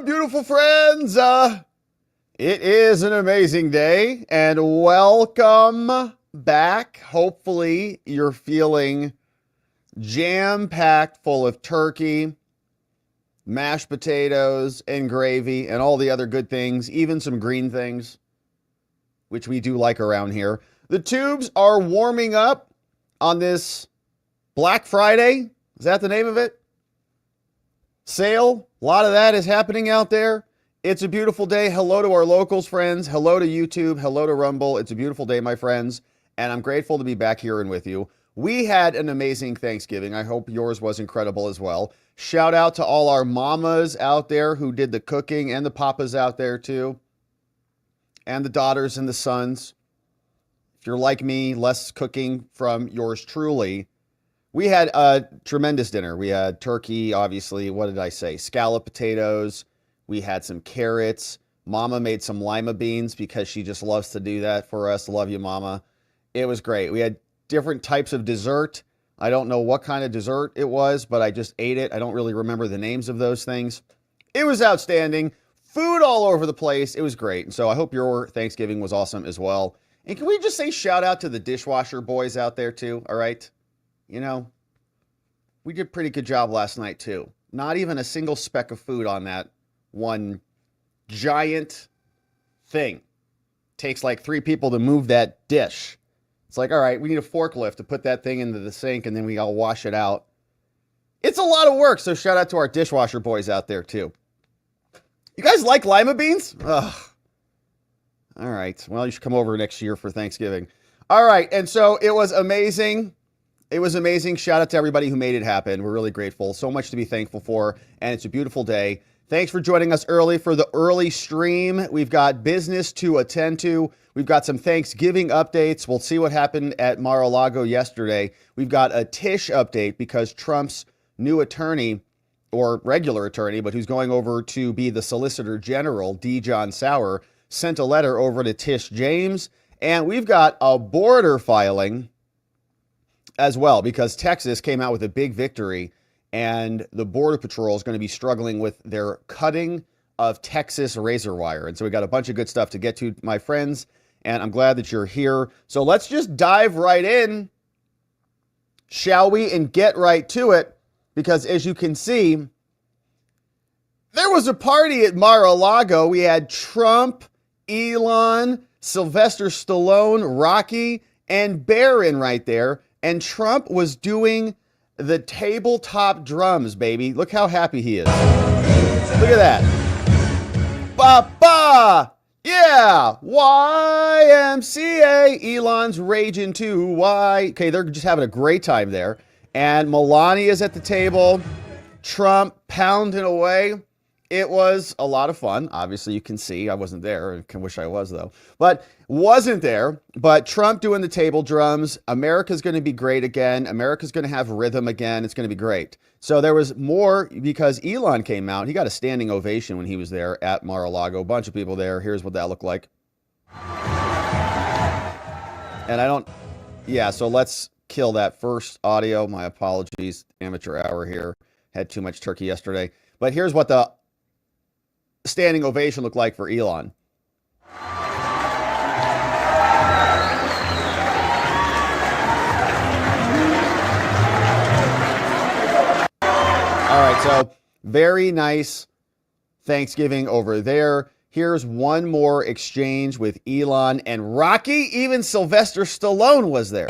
Beautiful friends. It is an amazing day, and welcome back. Hopefully, you're feeling jam-packed full of turkey, mashed potatoes, and gravy, and all the other good things, even some green things, which we do like around here. The tubes are warming up on this Black Friday. Is that the name of it? Sale. A lot of that is happening out there. It's a beautiful day. Hello to our locals, friends. Hello to YouTube. Hello to Rumble. It's a beautiful day, my friends, and I'm grateful to be back here and with you. We had an amazing Thanksgiving. I hope yours was incredible as well. Shout out to all our mamas out there who did the cooking, and the papas out there too, and the daughters and the sons. If you're like me, less cooking from yours truly. We had a tremendous dinner. We had turkey, obviously. What did I say? Scallop potatoes. We had some carrots. Mama made some lima beans because she just loves to do that for us. Love you, Mama. It was great. We had different types of dessert. I don't know what kind of dessert it was, but I just ate it. I don't really remember the names of those things. It was outstanding. Food all over the place. It was great. And so I hope your Thanksgiving was awesome as well. And can we just say shout out to the dishwasher boys out there too? All right. You know, we did a pretty good job last night too. Not even a single speck of food on that one giant thing. Takes like 3 people to move that dish. It's like, all right, we need a forklift to put that thing into the sink and then we all wash it out. It's a lot of work, so shout out to our dishwasher boys out there too. You guys like lima beans? Ugh. All right, well, you should come over next year for Thanksgiving. All right, and so it was amazing. It was amazing. Shout out to everybody who made it happen. We're really grateful. So much to be thankful for, and it's a beautiful day. Thanks for joining us early for the early stream. We've got business to attend to. We've got some Thanksgiving updates. We'll see what happened at Mar-a-Lago yesterday. We've got a Tish update because Trump's new attorney, or regular attorney, but who's going over to be the Solicitor General, D. John Sauer, sent a letter over to Tish James. And we've got a border filing as well, because Texas came out with a big victory, and the Border Patrol is going to be struggling with their cutting of Texas razor wire. And so we got a bunch of good stuff to get to, my friends, and I'm glad that you're here. So let's just dive right in, shall we, and get right to it, because as you can see, there was a party at Mar-a-Lago. We had Trump, Elon, Sylvester Stallone, Rocky, and Barron right there. And Trump was doing the tabletop drums, baby. Look how happy he is. Look at that. Ba-ba! Yeah! YMCA. Elon's raging too. Why? Okay, they're just having a great time there. And Melania's at the table. Trump pounding away. It was a lot of fun. Obviously, you can see I wasn't there. I wish I was, though. But wasn't there. But Trump doing the table drums. America's going to be great again. America's going to have rhythm again. It's going to be great. So there was more because Elon came out. He got a standing ovation when he was there at Mar-a-Lago. A bunch of people there. Here's what that looked like. And I don't... Yeah, so let's kill that first audio. My apologies. Amateur hour here. Had too much turkey yesterday. But here's what the standing ovation looked like for Elon. All right, so very nice Thanksgiving over there. Here's one more exchange with Elon and Rocky. Even Sylvester Stallone was there.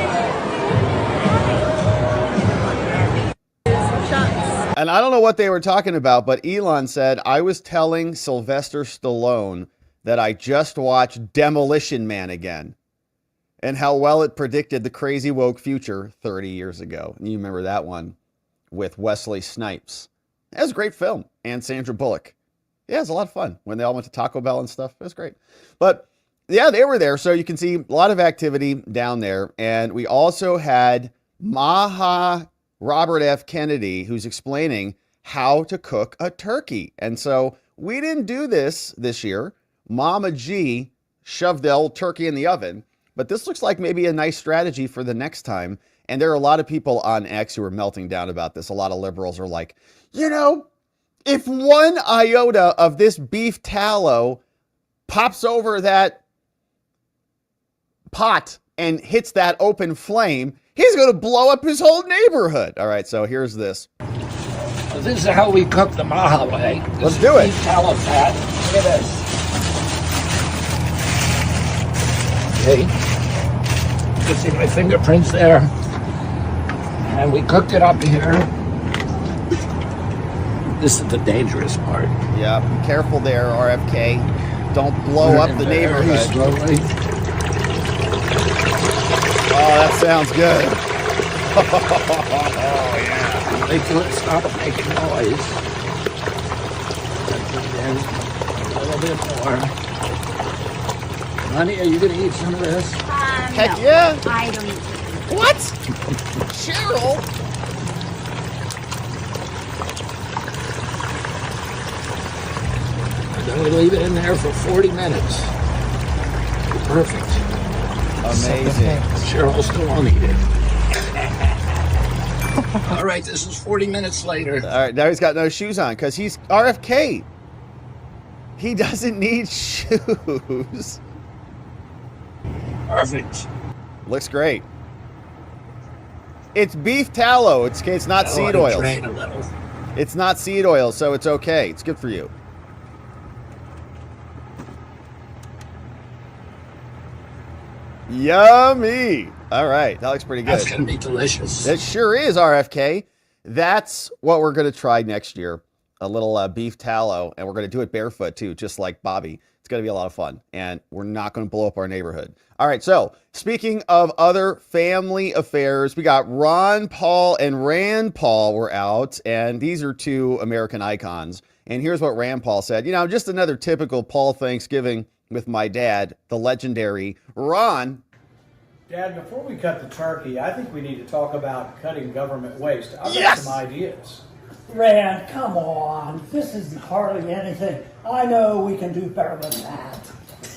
And I don't know what they were talking about, but Elon said, I was telling Sylvester Stallone that I just watched Demolition Man again and how well it predicted the crazy woke future 30 years ago. And you remember that one with Wesley Snipes. That was a great film. And Sandra Bullock. Yeah, it was a lot of fun when they all went to Taco Bell and stuff. It was great. But yeah, they were there. So you can see a lot of activity down there. And we also had Robert F. Kennedy, who's explaining how to cook a turkey. And so we didn't do this year. Mama G shoved the old turkey in the oven, but this looks like maybe a nice strategy for the next time. And there are a lot of people on X who are melting down about this. A lot of liberals are like, you know, If one iota of this beef tallow pops over that pot and hits that open flame, he's going to blow up his whole neighborhood. All right, so here's this. So this is how we cook the Maha way. Let's do it. Beef tallow fat. Look at this. Okay. You can see my fingerprints there. And we cooked it up here. This is the dangerous part. Yeah, be careful there, RFK. Don't blow up the neighborhood. Very slowly. Oh, that sounds good. Oh, yeah. Wait till it stops making noise. And a little bit more. Honey, are you going to eat some of this? Heck no, yeah. I don't eat chicken. What? Cheryl? We're going to leave it in there for 40 minutes. Perfect. Amazing. Cheryl still won't eat it. All right, this is 40 minutes later. All right, now he's got no shoes on because he's RFK. He doesn't need shoes. Perfect. Looks great. It's beef tallow. It's not seed oil. It's not seed oil, so it's okay. It's good for you. Yummy. All right, that looks pretty good. That's going to be delicious. It sure is, RFK. That's what we're going to try next year. A little beef tallow, and we're going to do it barefoot too, just like Bobby. It's going to be a lot of fun, and we're not going to blow up our neighborhood. All right, so speaking of other family affairs, we got Ron Paul and Rand Paul were out, and these are two American icons. And here's what Rand Paul said. You know, just another typical Paul Thanksgiving with my dad, the legendary Ron. Dad, before we cut the turkey, I think we need to talk about cutting government waste. I've got Yes! some ideas. Rand, come on. This isn't hardly anything. I know we can do better than that.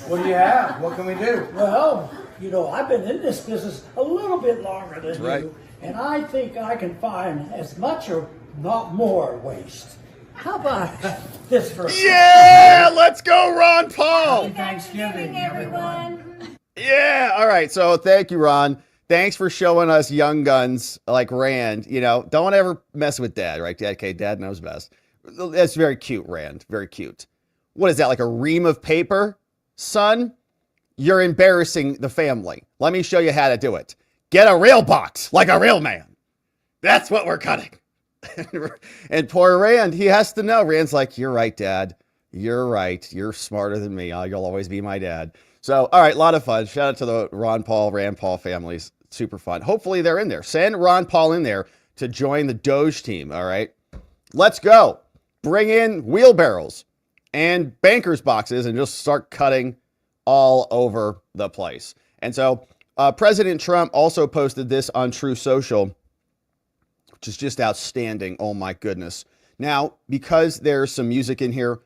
What do you have? What can we do? Well, you know, I've been in this business a little bit longer than right. you, and I think I can find as much or not more waste. How about this for Yeah, let's go, Ron Paul. Thanksgiving, everyone. Yeah, all right. So thank you, Ron. Thanks for showing us young guns like Rand. You know, don't ever mess with Dad, right? Dad, okay, Dad knows best. That's very cute, Rand. Very cute. What is that, like a ream of paper? Son, you're embarrassing the family. Let me show you how to do it. Get a real box, like a real man. That's what we're cutting. And poor Rand, he has to know. Rand's like, you're right, Dad. You're right. You're smarter than me. You'll always be my dad. So, all right, a lot of fun. Shout out to the Ron Paul, Rand Paul families. Super fun. Hopefully they're in there. Send Ron Paul in there to join the Doge team, all right? Let's go. Bring in wheelbarrows and banker's boxes and just start cutting all over the place. And so President Trump also posted this on True Social, which is just outstanding. Oh, my goodness. Now, because there's some music in here,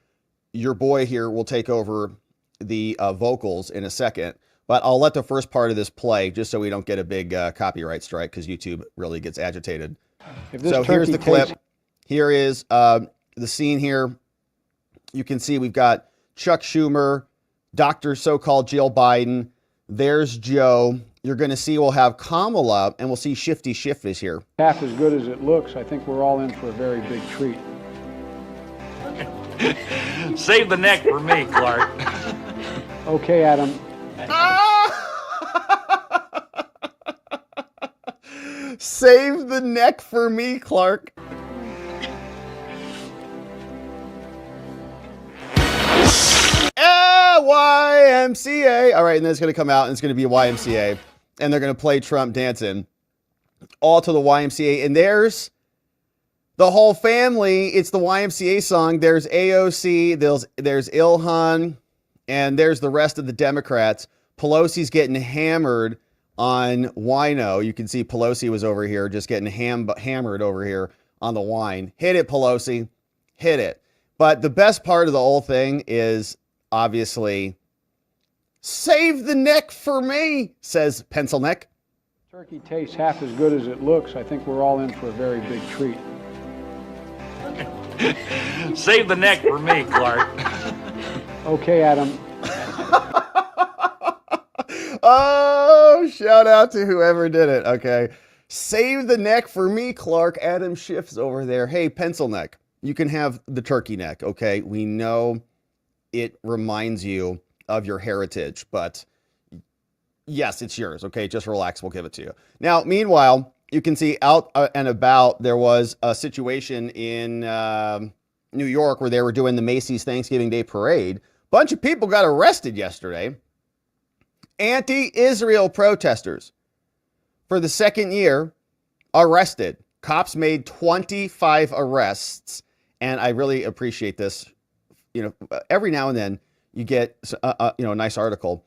your boy here will take over the vocals in a second, but I'll let the first part of this play just so we don't get a big copyright strike because YouTube really gets agitated. So here's the clip. Here is the scene here. You can see we've got Chuck Schumer, Dr. so-called Jill Biden. There's Joe. You're going to see we'll have Kamala, and we'll see Shifty Schiff is here. Half as good as it looks. I think we're all in for a very big treat. Save the neck for me, Clark. Okay, Adam. Save the neck for me, Clark. YMCA. All right, and then it's going to come out, and it's going to be YMCA, and they're going to play Trump dancing all to the YMCA. And there's the whole family. It's the YMCA song. There's AOC. There's Ilhan. And there's the rest of the Democrats. Pelosi's getting hammered on wino. You can see Pelosi was over here just getting hammered over here on the wine. Hit it, Pelosi. Hit it. But the best part of the whole thing is obviously, save the neck for me, says Pencil Neck. Turkey tastes half as good as it looks. I think we're all in for a very big treat. Save the neck for me, Clark. Okay, Adam. Oh, shout out to whoever did it. Okay. Save the neck for me, Clark. Adam Schiff's over there. Hey, pencil neck. You can have the turkey neck. Okay. We know it reminds you of your heritage, but yes, it's yours. Okay. Just relax. We'll give it to you. Now, meanwhile, you can see out and about, there was a situation in New York where they were doing the Macy's Thanksgiving Day Parade. Bunch of people got arrested yesterday. Anti-Israel protesters, for the second year, arrested. Cops made 25 arrests, and I really appreciate this. You know, every now and then you get a nice article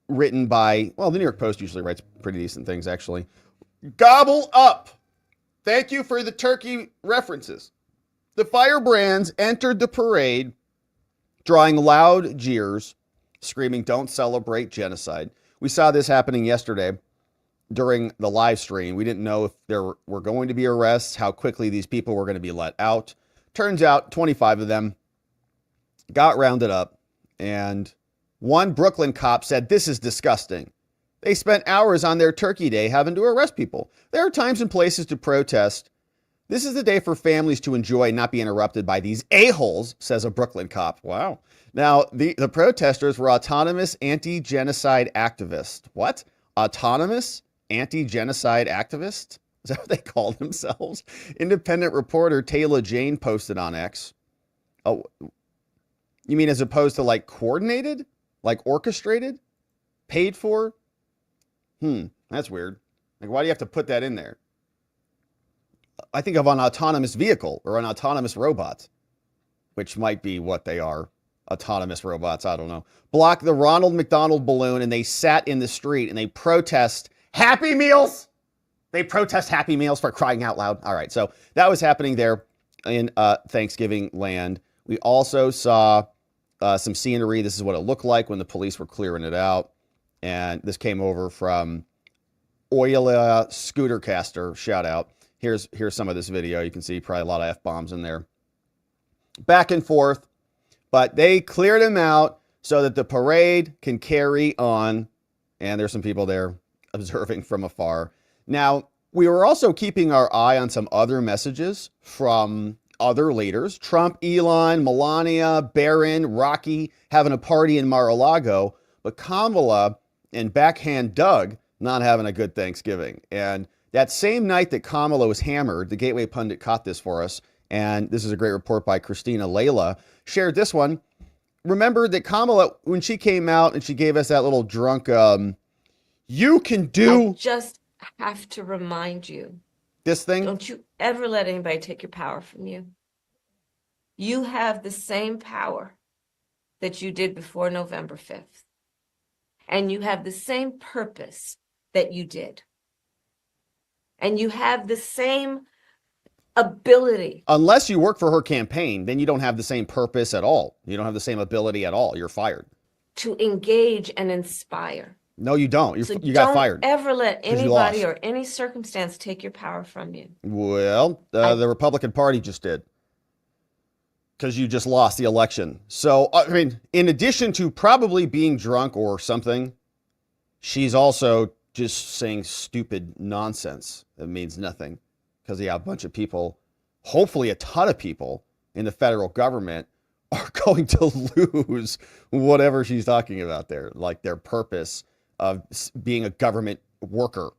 written by, well, the New York Post usually writes pretty decent things, actually. Gobble up. Thank you for the turkey references. The firebrands entered the parade, drawing loud jeers, screaming, "Don't celebrate genocide." We saw this happening yesterday during the live stream. We didn't know if there were going to be arrests, how quickly these people were going to be let out. Turns out 25 of them got rounded up, and one Brooklyn cop said, "This is disgusting. They spent hours on their turkey day having to arrest people. There are times and places to protest. This is the day for families to enjoy and not be interrupted by these a-holes," says a Brooklyn cop. Wow. Now, the protesters were autonomous anti-genocide activists. What? Autonomous anti-genocide activists? Is that what they call themselves? Independent reporter Taylor Jane posted on X. Oh, you mean as opposed to like coordinated? Like orchestrated? Paid for? That's weird. Like, why do you have to put that in there? I think of an autonomous vehicle or an autonomous robot, which might be what they are. Autonomous robots, I don't know. Block the Ronald McDonald balloon, and they sat in the street and they protest Happy Meals. They protest Happy Meals, for crying out loud. All right, so that was happening there in Thanksgiving land. We also saw some scenery. This is what it looked like when the police were clearing it out. And this came over from Oila Scootercaster. Shout out. Here's some of this video. You can see probably a lot of F-bombs in there. Back and forth. But they cleared him out so that the parade can carry on. And there's some people there observing from afar. Now, we were also keeping our eye on some other messages from other leaders. Trump, Elon, Melania, Barron, Rocky having a party in Mar-a-Lago. But Kamala and backhand Doug not having a good Thanksgiving. And that same night that Kamala was hammered, the Gateway Pundit caught this for us. And this is a great report by Christina Layla, shared this one. Remember that Kamala, when she came out and she gave us that little drunk, you can do... I just have to remind you. This thing? Don't you ever let anybody take your power from you. You have the same power that you did before November 5th. And you have the same purpose that you did. And you have the same ability. Unless you work for her campaign, then you don't have the same purpose at all. You don't have the same ability at all. You're fired. To engage and inspire. No, you don't. You got fired. Don't ever let anybody or any circumstance take your power from you. Well, the Republican Party just did. Because you just lost the election. So, I mean, in addition to probably being drunk or something, she's also just saying stupid nonsense that means nothing. Because a bunch of people, hopefully a ton of people in the federal government are going to lose whatever she's talking about there, like their purpose of being a government worker.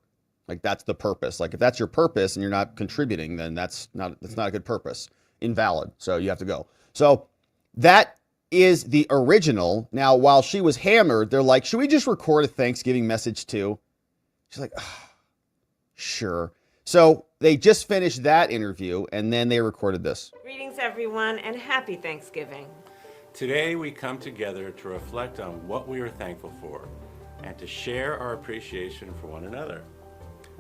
Like that's the purpose. Like if that's your purpose and you're not contributing, then that's not a good purpose. Invalid. So you have to go. So that is the original. Now, while she was hammered, they're like, should we just record a Thanksgiving message too? She's like, sure. So they just finished that interview and then they recorded this. Greetings, everyone, and happy Thanksgiving. Today we come together to reflect on what we are thankful for and to share our appreciation for one another.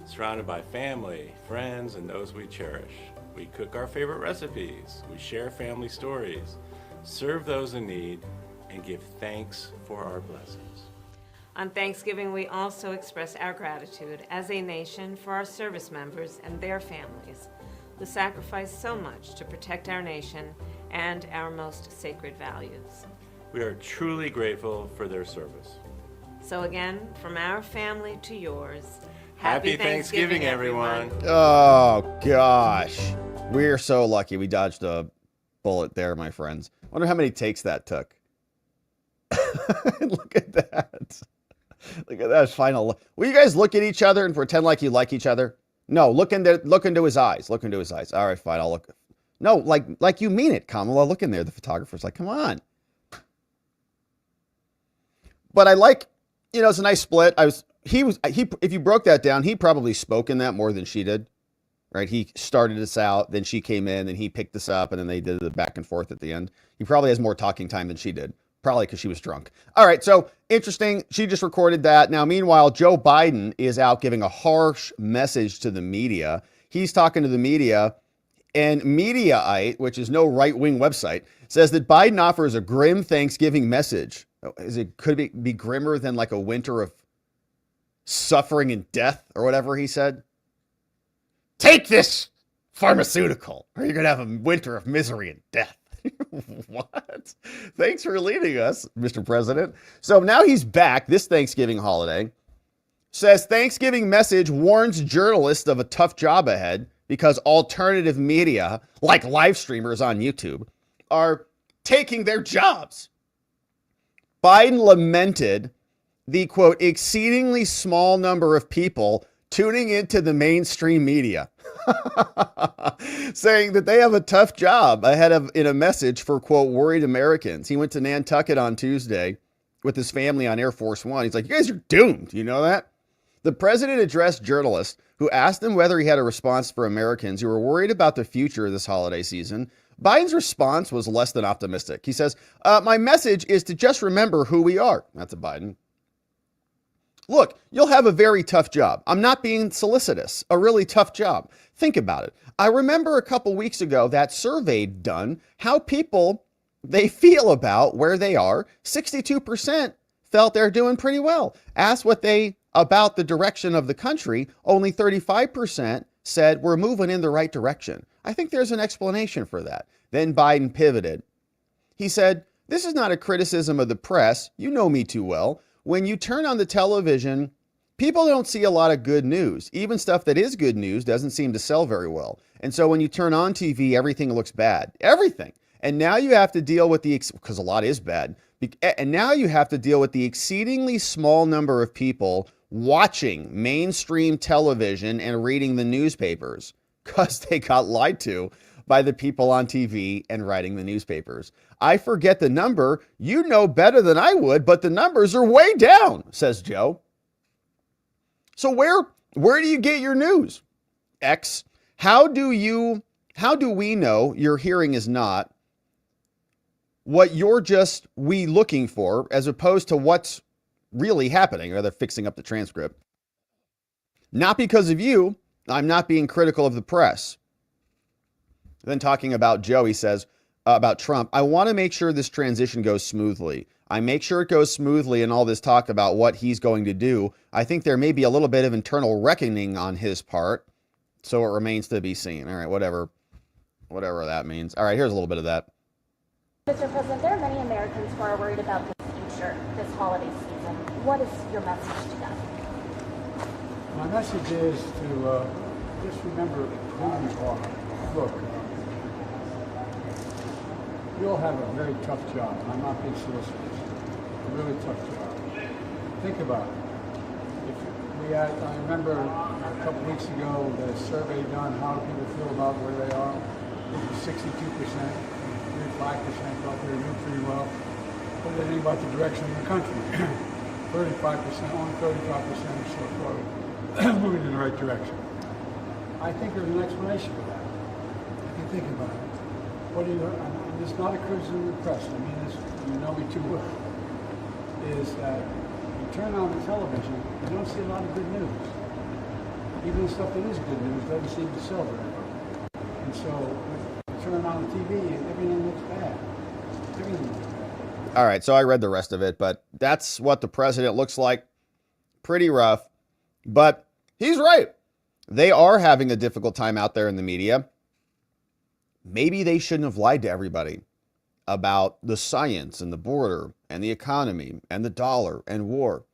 Surrounded by family, friends, and those we cherish, we cook our favorite recipes, we share family stories, serve those in need, and give thanks for our blessings. On Thanksgiving, we also express our gratitude as a nation for our service members and their families, who sacrifice so much to protect our nation and our most sacred values. We are truly grateful for their service. So again, from our family to yours, Happy Thanksgiving, everyone. Oh, gosh. We're so lucky we dodged a bullet there, my friends. Wonder how many takes that took. Look at that. Look at that final. Will you guys look at each other and pretend like you like each other? No, look into his eyes. Look into his eyes. All right, fine. I'll look. No, like you mean it, Kamala. Look in there. The photographer's like, come on. But I like, it's a nice split. If you broke that down, he probably spoke in that more than she did, right? He started us out, then she came in, then he picked us up, and then they did the back and forth at the end. He probably has more talking time than she did, probably because she was drunk. All right, so interesting. She just recorded that. Now, meanwhile, Joe Biden is out giving a harsh message to the media. He's talking to the media, and Mediaite, which is no right-wing website, says that Biden offers a grim Thanksgiving message. Could it be grimmer than like a winter of suffering and death or whatever he said? Take this pharmaceutical or you're going to have a winter of misery and death. What? Thanks for leading us, Mr. President. So now he's back this Thanksgiving holiday. Says Thanksgiving message warns journalists of a tough job ahead because alternative media, like live streamers on YouTube, are taking their jobs. Biden lamented the, quote, exceedingly small number of people tuning into the mainstream media, saying that they have a tough job ahead of in a message for, quote, worried Americans. He went to Nantucket on Tuesday with his family on Air Force One. He's like, you guys are doomed. You know that? The president addressed journalists who asked him whether he had a response for Americans who were worried about the future this holiday season. Biden's response was less than optimistic. He says, my message is to just remember who we are. That's a Biden. Look, you'll have a very tough job. I'm not being solicitous. A really tough job. Think about it. I remember a couple weeks ago that survey done how people, they feel about where they are. 62% felt they're doing pretty well. Asked what they about the direction of the country. Only 35% said we're moving in the right direction. I think there's an explanation for that. Then Biden pivoted. He said, this is not a criticism of the press. You know me too well. When you turn on the television, people don't see a lot of good news. Even stuff that is good news doesn't seem to sell very well. And so when you turn on TV, everything looks bad. Everything. And now you have to deal with because a lot is bad. And now you have to deal with the exceedingly small number of people watching mainstream television and reading the newspapers because they got lied to by the people on TV and writing the newspapers. I forget the number. You know better than I would, but the numbers are way down, says Joe. So where do you get your news? X, how do we know your hearing is not what you're just looking for as opposed to what's really happening? Or they're fixing up the transcript. Not because of you. I'm not being critical of the press. Then talking about Joe, he says about Trump, I want to make sure this transition goes smoothly. I make sure it goes smoothly and all this talk about what he's going to do. I think there may be a little bit of internal reckoning on his part. So it remains to be seen. All right, whatever that means. All right, here's a little bit of that. Mr. President, there are many Americans who are worried about the future this holiday season. What is your message to them? My message is to just remember who you are. Look, you'll have a very tough job. I'm not being solicitous. A really tough job. Think about it. I remember a couple weeks ago the survey done, how do people feel about where they are? It was 62%, 35% felt they were doing pretty well. What do they think about the direction of the country? 35%, only 35% or so far moving in the right direction. I think there's an explanation for that. If you think about it. It's not a criticism of the press, I mean this, you know me too well, is that you turn on the television, you don't see a lot of good news. Even the stuff that is good news doesn't seem to sell very well. And so, when you turn on the TV, everything looks bad. Everything looks bad. All right, so I read the rest of it, but that's what the president looks like. Pretty rough, but he's right. They are having a difficult time out there in the media. maybe they shouldn't have lied to everybody about the science and the border and the economy and the dollar and war.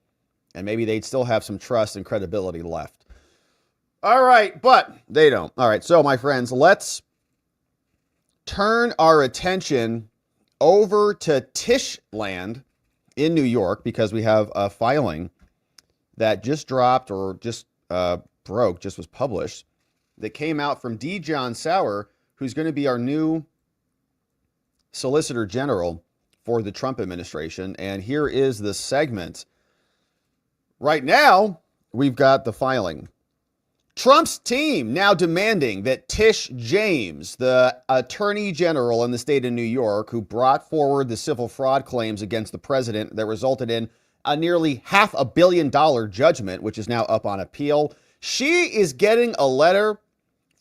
And maybe they'd still have some trust and credibility left. All right, but they don't. All right, so my friends, let's turn our attention over to Tish land in New York, because we have a filing that just dropped, or just broke, just was published, that came out from D. John Sauer, who's going to be our new Solicitor General for the Trump administration. And here is the segment. Right now, we've got the filing. Trump's team now demanding that Tish James, the Attorney General in the state of New York, who brought forward the civil fraud claims against the president that resulted in a nearly $500 million judgment, which is now up on appeal. She is getting a letter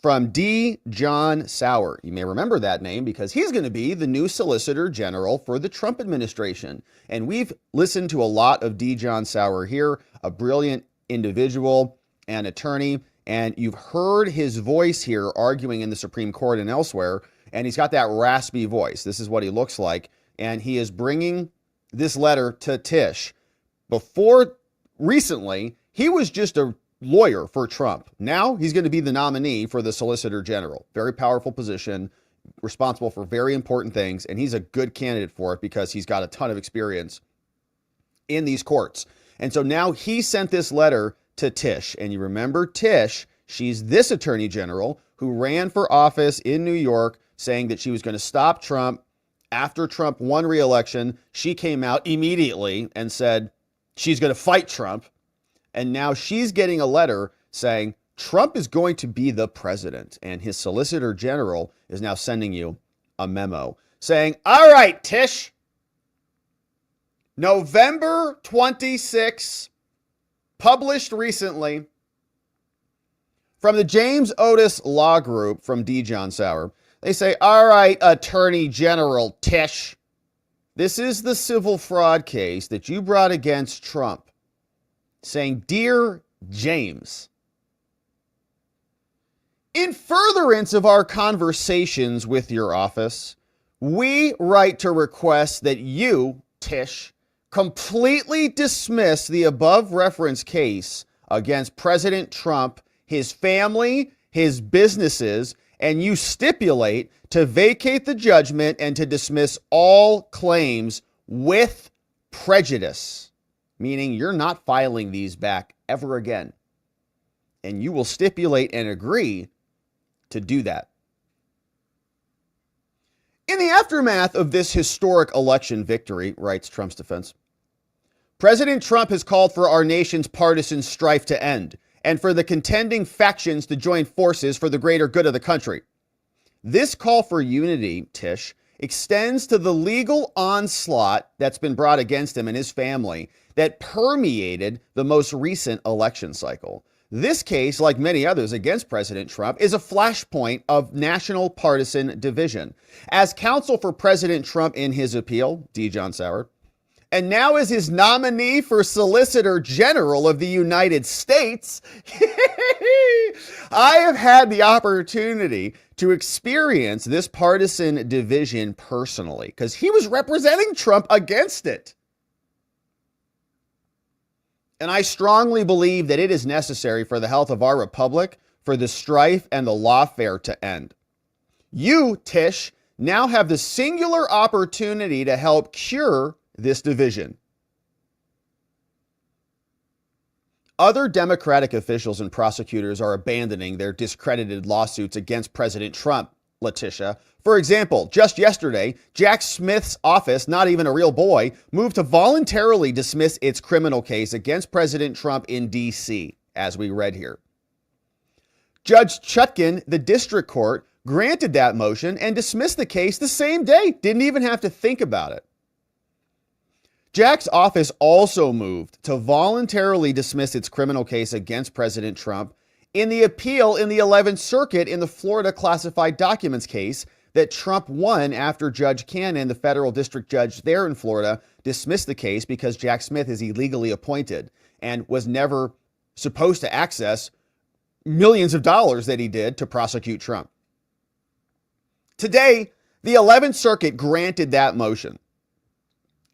from D. John Sauer. You may remember that name because he's going to be the new Solicitor General for the Trump administration. And we've listened to a lot of D. John Sauer here, a brilliant individual and attorney. And you've heard his voice here arguing in the Supreme Court and elsewhere. And he's got that raspy voice. This is what he looks like. And he is bringing this letter to Tish. Before recently, he was just a lawyer for Trump. Now he's going to be the nominee for the Solicitor General. Very powerful position, responsible for very important things. And he's a good candidate for it because he's got a ton of experience in these courts. And so now he sent this letter to Tish. And you remember Tish, she's this Attorney General who ran for office in New York saying that she was going to stop Trump. After Trump won re-election, she came out immediately and said she's going to fight Trump. And now she's getting a letter saying Trump is going to be the president. And his Solicitor General is now sending you a memo saying, all right, Tish, November 26, published recently from the James Otis Law Group from D. John Sauer. They say, all right, Attorney General Tish, this is the civil fraud case that you brought against Trump. Saying, Dear James, in furtherance of our conversations with your office, we write to request that you, Tish, completely dismiss the above referenced case against President Trump, his family, his businesses, and you stipulate to vacate the judgment and to dismiss all claims with prejudice. Meaning you're not filing these back ever again. And you will stipulate and agree to do that. In the aftermath of this historic election victory, writes Trump's defense, President Trump has called for our nation's partisan strife to end and for the contending factions to join forces for the greater good of the country. This call for unity, Tish, extends to the legal onslaught that's been brought against him and his family that permeated the most recent election cycle. This case, like many others against President Trump, is a flashpoint of national partisan division. As counsel for President Trump in his appeal, D. John Sauer, and now as his nominee for Solicitor General of the United States, I have had the opportunity to experience this partisan division personally because he was representing Trump against it. And I strongly believe that it is necessary for the health of our republic for the strife and the lawfare to end. You, Tish, now have the singular opportunity to help cure this division. Other Democratic officials and prosecutors are abandoning their discredited lawsuits against President Trump, Letitia. For example, just yesterday, Jack Smith's office, not even a real boy, moved to voluntarily dismiss its criminal case against President Trump in D.C., as we read here. Judge Chutkan, the district court, granted that motion and dismissed the case the same day. Didn't even have to think about it. Jack's office also moved to voluntarily dismiss its criminal case against President Trump in the appeal in the 11th Circuit in the Florida classified documents case that Trump won after Judge Cannon, the federal district judge there in Florida, dismissed the case because Jack Smith is illegally appointed and was never supposed to access millions of dollars that he did to prosecute Trump. Today, the 11th Circuit granted that motion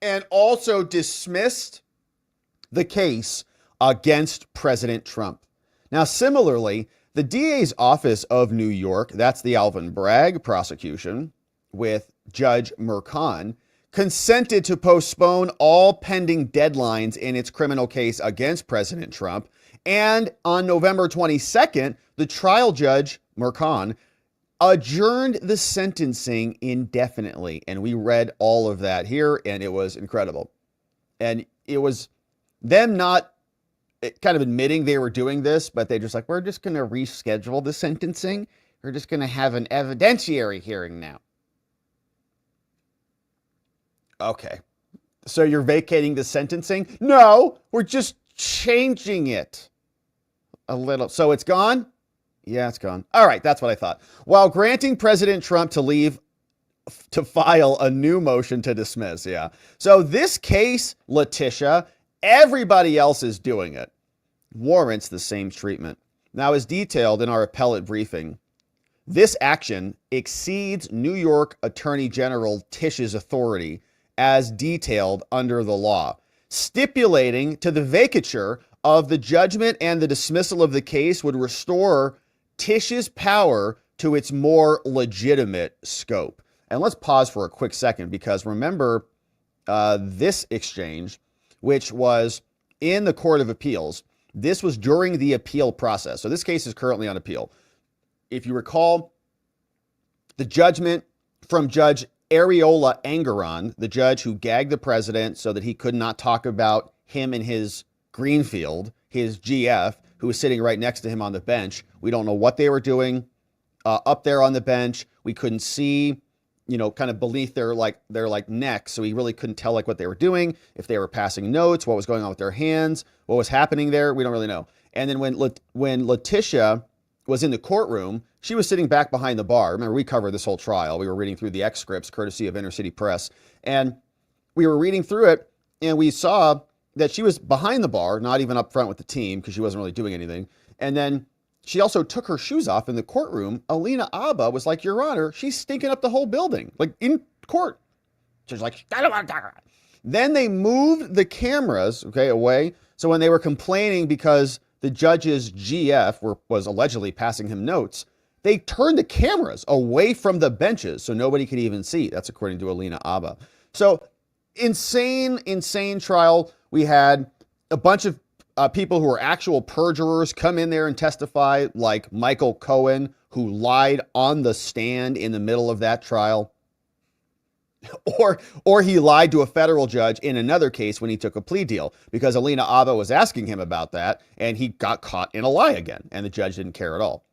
and also dismissed the case against President Trump. Now, similarly, the DA's office of New York, that's the Alvin Bragg prosecution with Judge Merchan, consented to postpone all pending deadlines in its criminal case against President Trump. And on November 22nd, the trial judge, Merchan, adjourned the sentencing indefinitely. And we read all of that here, and it was incredible. And it was them not kind of admitting they were doing this, but they just like, we're just going to reschedule the sentencing. We're just going to have an evidentiary hearing now. Okay. So you're vacating the sentencing? No, we're just changing it a little. So it's gone? Yeah, it's gone. All right, that's what I thought. While granting President Trump to leave to file a new motion to dismiss. Yeah. So this case, Letitia, everybody else is doing it, warrants the same treatment. Now, as detailed in our appellate briefing, this action exceeds New York Attorney General Tish's authority as detailed under the law, stipulating to the vacature of the judgment and the dismissal of the case would restore Tish's power to its more legitimate scope. And let's pause for a quick second, because remember this exchange, which was in the Court of Appeals. This was during the appeal process. So this case is currently on appeal. If you recall, the judgment from Judge Ariola Engeron, the judge who gagged the president so that he could not talk about him and his Greenfield, his GF, who was sitting right next to him on the bench. We don't know what they were doing up there on the bench. We couldn't see, kind of beneath their necks. So we really couldn't tell what they were doing, if they were passing notes, what was going on with their hands, what was happening there. We don't really know. And then when Letitia was in the courtroom, she was sitting back behind the bar. Remember, we covered this whole trial. We were reading through the excerpts courtesy of Inner City Press. And we were reading through it, and we saw that she was behind the bar, not even up front with the team, because she wasn't really doing anything. And then she also took her shoes off in the courtroom. Alina Abba was like, Your Honor, she's stinking up the whole building, like in court. She's like, I don't want to talk about it. Then they moved the cameras, away. So when they were complaining because the judge's GF was allegedly passing him notes, they turned the cameras away from the benches so nobody could even see. That's according to Alina Abba. So insane trial. We had a bunch of people who were actual perjurers come in there and testify, like Michael Cohen, who lied on the stand in the middle of that trial. Or he lied to a federal judge in another case when he took a plea deal, because Alina Abba was asking him about that, and he got caught in a lie again, and the judge didn't care at all.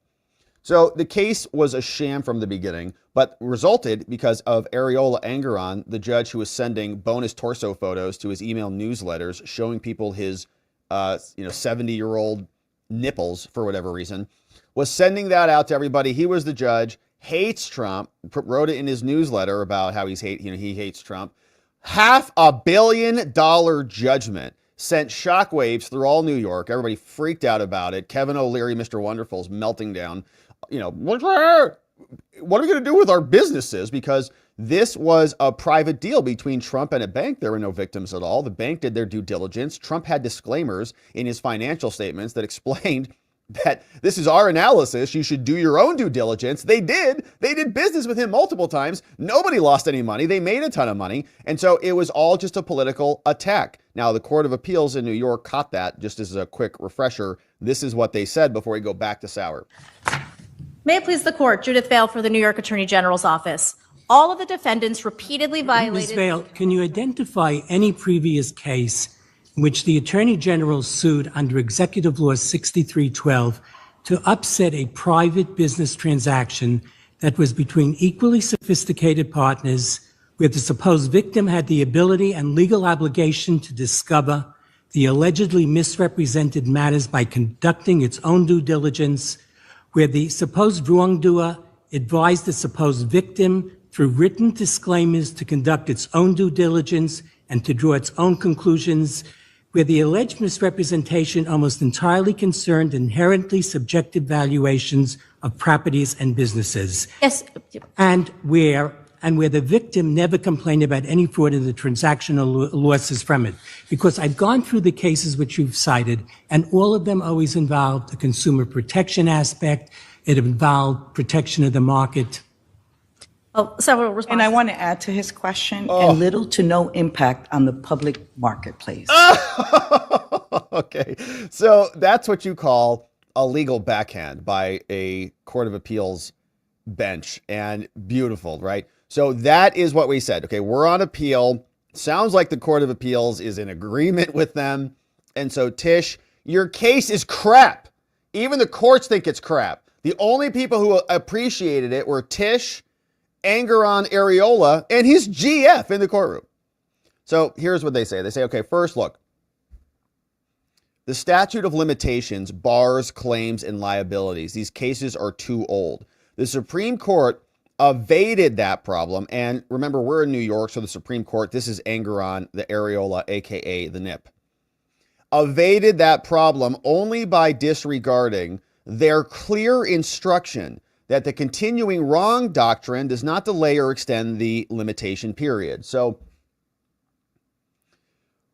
So the case was a sham from the beginning, but resulted because of Ariola Engeron, the judge who was sending bonus torso photos to his email newsletters showing people his 70-year-old nipples for whatever reason, was sending that out to everybody. He was the judge, hates Trump, wrote it in his newsletter about how he hates Trump. $500 million judgment sent shockwaves through all New York. Everybody freaked out about it. Kevin O'Leary, Mr. Wonderful's melting down. What are we going to do with our businesses? Because this was a private deal between Trump and a bank. There were no victims at all. The bank did their due diligence. Trump had disclaimers in his financial statements that explained that this is our analysis. You should do your own due diligence. They did. They did business with him multiple times. Nobody lost any money. They made a ton of money. And so it was all just a political attack. Now, the Court of Appeals in New York caught that. Just as a quick refresher, this is what they said before we go back to Sauer. May it please the court, Judith Vale for the New York Attorney General's office. All of the defendants repeatedly violated... Ms. Vale, can you identify any previous case in which the Attorney General sued under Executive Law 6312 to upset a private business transaction that was between equally sophisticated partners, where the supposed victim had the ability and legal obligation to discover the allegedly misrepresented matters by conducting its own due diligence, where the supposed wrongdoer advised the supposed victim through written disclaimers to conduct its own due diligence and to draw its own conclusions, where the alleged misrepresentation almost entirely concerned inherently subjective valuations of properties and businesses. Yes. And where the victim never complained about any fraud in the transactional losses from it. Because I've gone through the cases which you've cited, and all of them always involved a consumer protection aspect. It involved protection of the market. Oh, several responses. And I want to add to his question, and little to no impact on the public marketplace. Okay, so that's what you call a legal backhand by a Court of Appeals bench, and beautiful, right? So that is what we said. Okay, we're on appeal. Sounds like the Court of Appeals is in agreement with them. And so, Tish, your case is crap. Even the courts think it's crap. The only people who appreciated it were Tish, Angeron Areola, and his GF in the courtroom. So here's what they say. They say, okay, first, look. The statute of limitations bars claims and liabilities. These cases are too old. The Supreme Court evaded that problem. And remember, we're in New York, so the Supreme Court, this is Angeron, the Areola, aka the NIP, evaded that problem only by disregarding their clear instruction that the continuing wrong doctrine does not delay or extend the limitation period. So,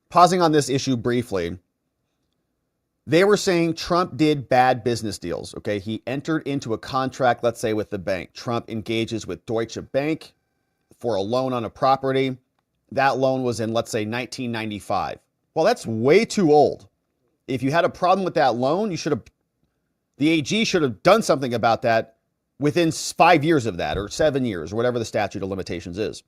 pausing on this issue briefly, they were saying Trump did bad business deals, okay? He entered into a contract, let's say, with the bank. Trump engages with Deutsche Bank for a loan on a property. That loan was in, let's say, 1995. Well, that's way too old. If you had a problem with that loan, the AG should have done something about that within 5 years of that, or 7 years, or whatever the statute of limitations is.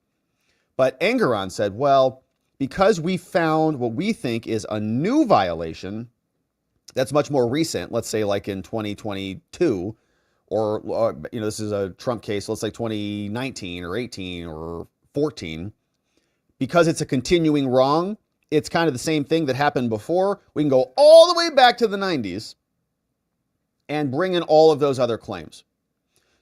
But Angeron said, well, because we found what we think is a new violation that's much more recent, let's say like in 2022, or this is a Trump case, let's say 2019 or 18 or 14, because it's a continuing wrong, it's kind of the same thing that happened before. We can go all the way back to the 90s and bring in all of those other claims.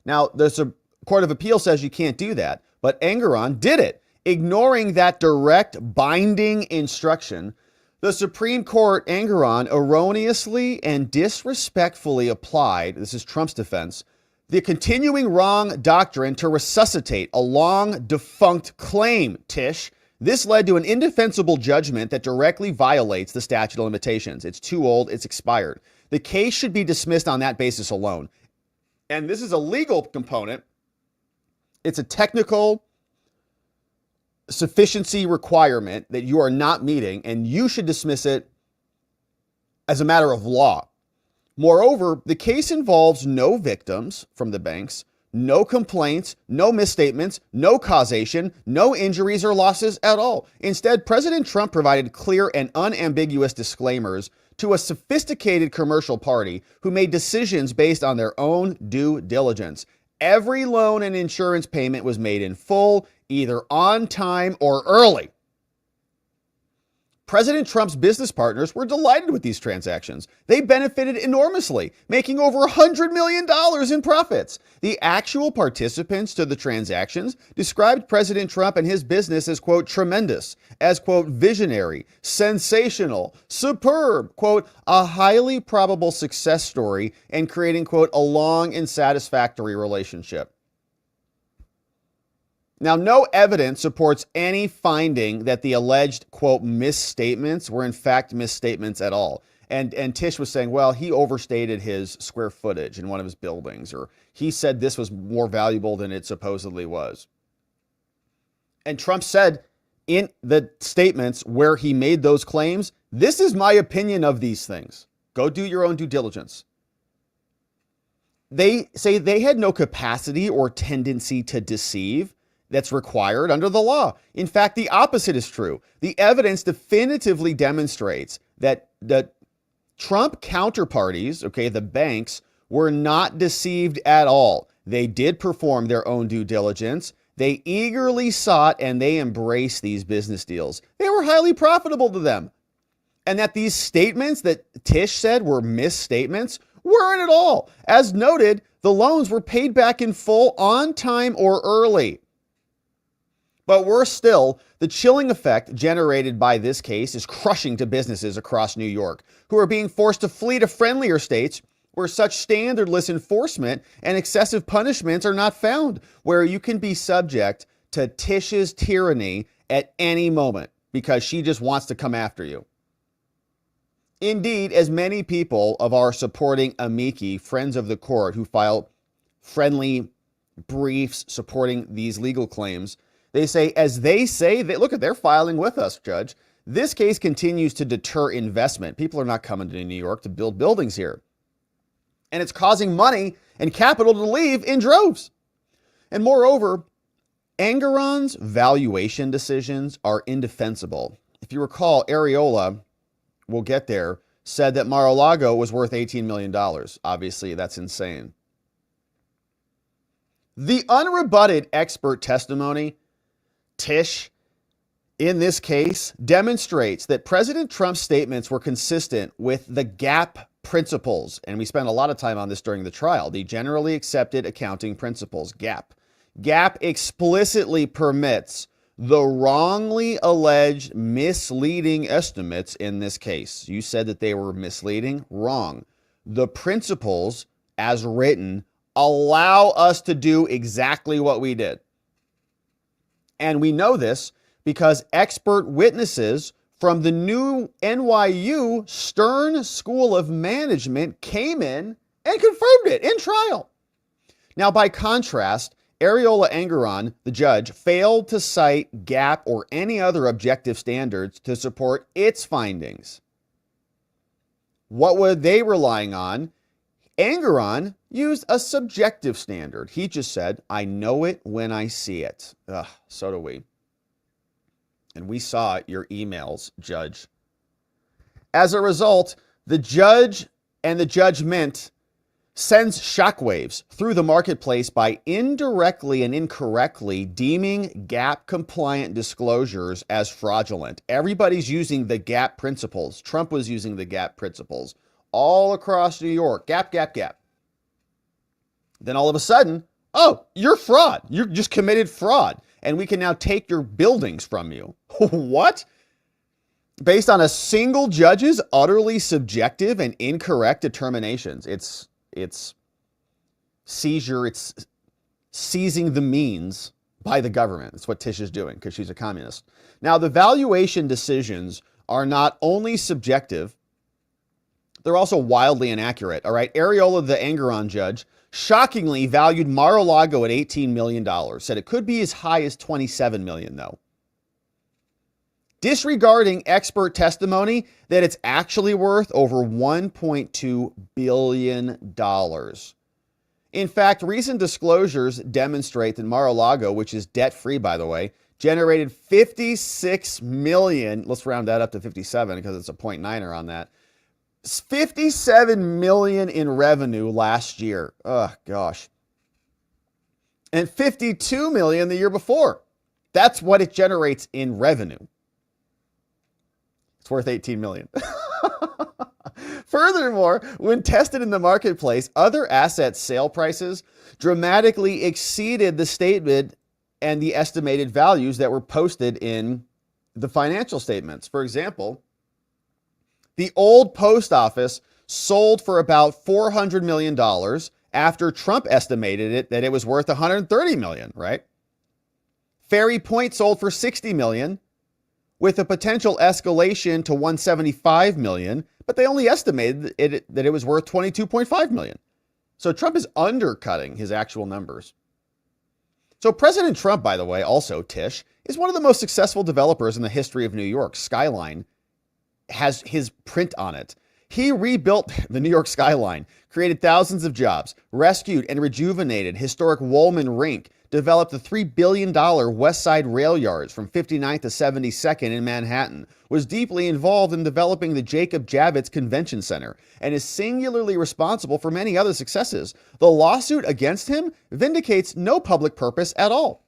Now, the Court of Appeal says you can't do that, but Angeron did it, ignoring that direct binding instruction. The Supreme Court, Angeron, erroneously and disrespectfully applied, this is Trump's defense, the continuing wrong doctrine to resuscitate a long defunct claim, Tish. This led to an indefensible judgment that directly violates the statute of limitations. It's too old, it's expired. The case should be dismissed on that basis alone. And this is a legal component. It's a technical sufficiency requirement that you are not meeting, and you should dismiss it as a matter of law. Moreover, the case involves no victims from the banks, no complaints, no misstatements, no causation, no injuries or losses at all. Instead, President Trump provided clear and unambiguous disclaimers to a sophisticated commercial party who made decisions based on their own due diligence. Every loan and insurance payment was made in full, either on time or early. President Trump's business partners were delighted with these transactions. They benefited enormously, making over $100 million in profits. The actual participants to the transactions described President Trump and his business as, quote, tremendous, as, quote, visionary, sensational, superb, quote, a highly probable success story, and creating, quote, a long and satisfactory relationship. Now, no evidence supports any finding that the alleged, quote, misstatements were in fact misstatements at all. And Tish was saying, well, he overstated his square footage in one of his buildings, or he said this was more valuable than it supposedly was. And Trump said in the statements where he made those claims, this is my opinion of these things. Go do your own due diligence. They say they had no capacity or tendency to deceive that's required under the law. In fact, the opposite is true. The evidence definitively demonstrates that the Trump counterparties, okay, the banks, were not deceived at all. They did perform their own due diligence. They eagerly sought and they embraced these business deals. They were highly profitable to them. And that these statements that Tish said were misstatements weren't at all. As noted, the loans were paid back in full, on time or early. But worse still, the chilling effect generated by this case is crushing to businesses across New York, who are being forced to flee to friendlier states where such standardless enforcement and excessive punishments are not found, where you can be subject to Tish's tyranny at any moment because she just wants to come after you. Indeed, as many people of our supporting amici, friends of the court, who file friendly briefs supporting these legal claims, they say, look at, they're filing with us, Judge. This case continues to deter investment. People are not coming to New York to build buildings here. And it's causing money and capital to leave in droves. And moreover, Engoron's valuation decisions are indefensible. If you recall, Areola, we'll get there, said that Mar-a-Lago was worth $18 million. Obviously, that's insane. The unrebutted expert testimony, Tish, in this case, demonstrates that President Trump's statements were consistent with the GAAP principles. And we spent a lot of time on this during the trial. The generally accepted accounting principles, GAAP. GAAP explicitly permits the wrongly alleged misleading estimates in this case. You said that they were misleading. Wrong. The principles, as written, allow us to do exactly what we did. And we know this because expert witnesses from the new NYU Stern School of Management came in and confirmed it in trial. Now, by contrast, Areola Engoron, the judge, failed to cite GAAP or any other objective standards to support its findings. What were they relying on? Engoron used a subjective standard. He just said, I know it when I see it. Ugh, so do we. And we saw your emails, Judge. As a result, the judge and the judgment sends shockwaves through the marketplace by indirectly and incorrectly deeming GAAP-compliant disclosures as fraudulent. Everybody's using the GAAP principles. Trump was using the GAAP principles all across New York. GAAP. Then all of a sudden, oh, you're fraud. You just committed fraud. And we can now take your buildings from you. What? Based on a single judge's utterly subjective and incorrect determinations. It's seizure. It's seizing the means by the government. That's what Tish is doing because she's a communist. Now, the valuation decisions are not only subjective, they're also wildly inaccurate. All right. Areola, the Engoron judge, shockingly valued Mar-a-Lago at $18 million. Said it could be as high as $27 million, though. Disregarding expert testimony that it's actually worth over $1.2 billion. In fact, recent disclosures demonstrate that Mar-a-Lago, which is debt-free, by the way, generated $56 million. Let's round that up to 57 because it's a 0.9er on that. $57 million in revenue last year. Oh, gosh. And $52 million the year before. That's what it generates in revenue. It's worth $18 million. Furthermore, when tested in the marketplace, other asset sale prices dramatically exceeded the statement and the estimated values that were posted in the financial statements. For example, the old post office sold for about $400 million after Trump estimated it that it was worth $130 million, right? Ferry Point sold for $60 million with a potential escalation to $175 million, but they only estimated that it was worth $22.5 million. So Trump is undercutting his actual numbers. So President Trump, by the way, also Tish, is one of the most successful developers in the history of New York. Skyline has his print on it. He rebuilt the New York skyline, created thousands of jobs, rescued and rejuvenated historic Woolman Rink, developed the $3 billion West Side rail yards from 59th to 72nd in Manhattan, was deeply involved in developing the Jacob Javits Convention Center, and is singularly responsible for many other successes. The lawsuit against him vindicates no public purpose at all.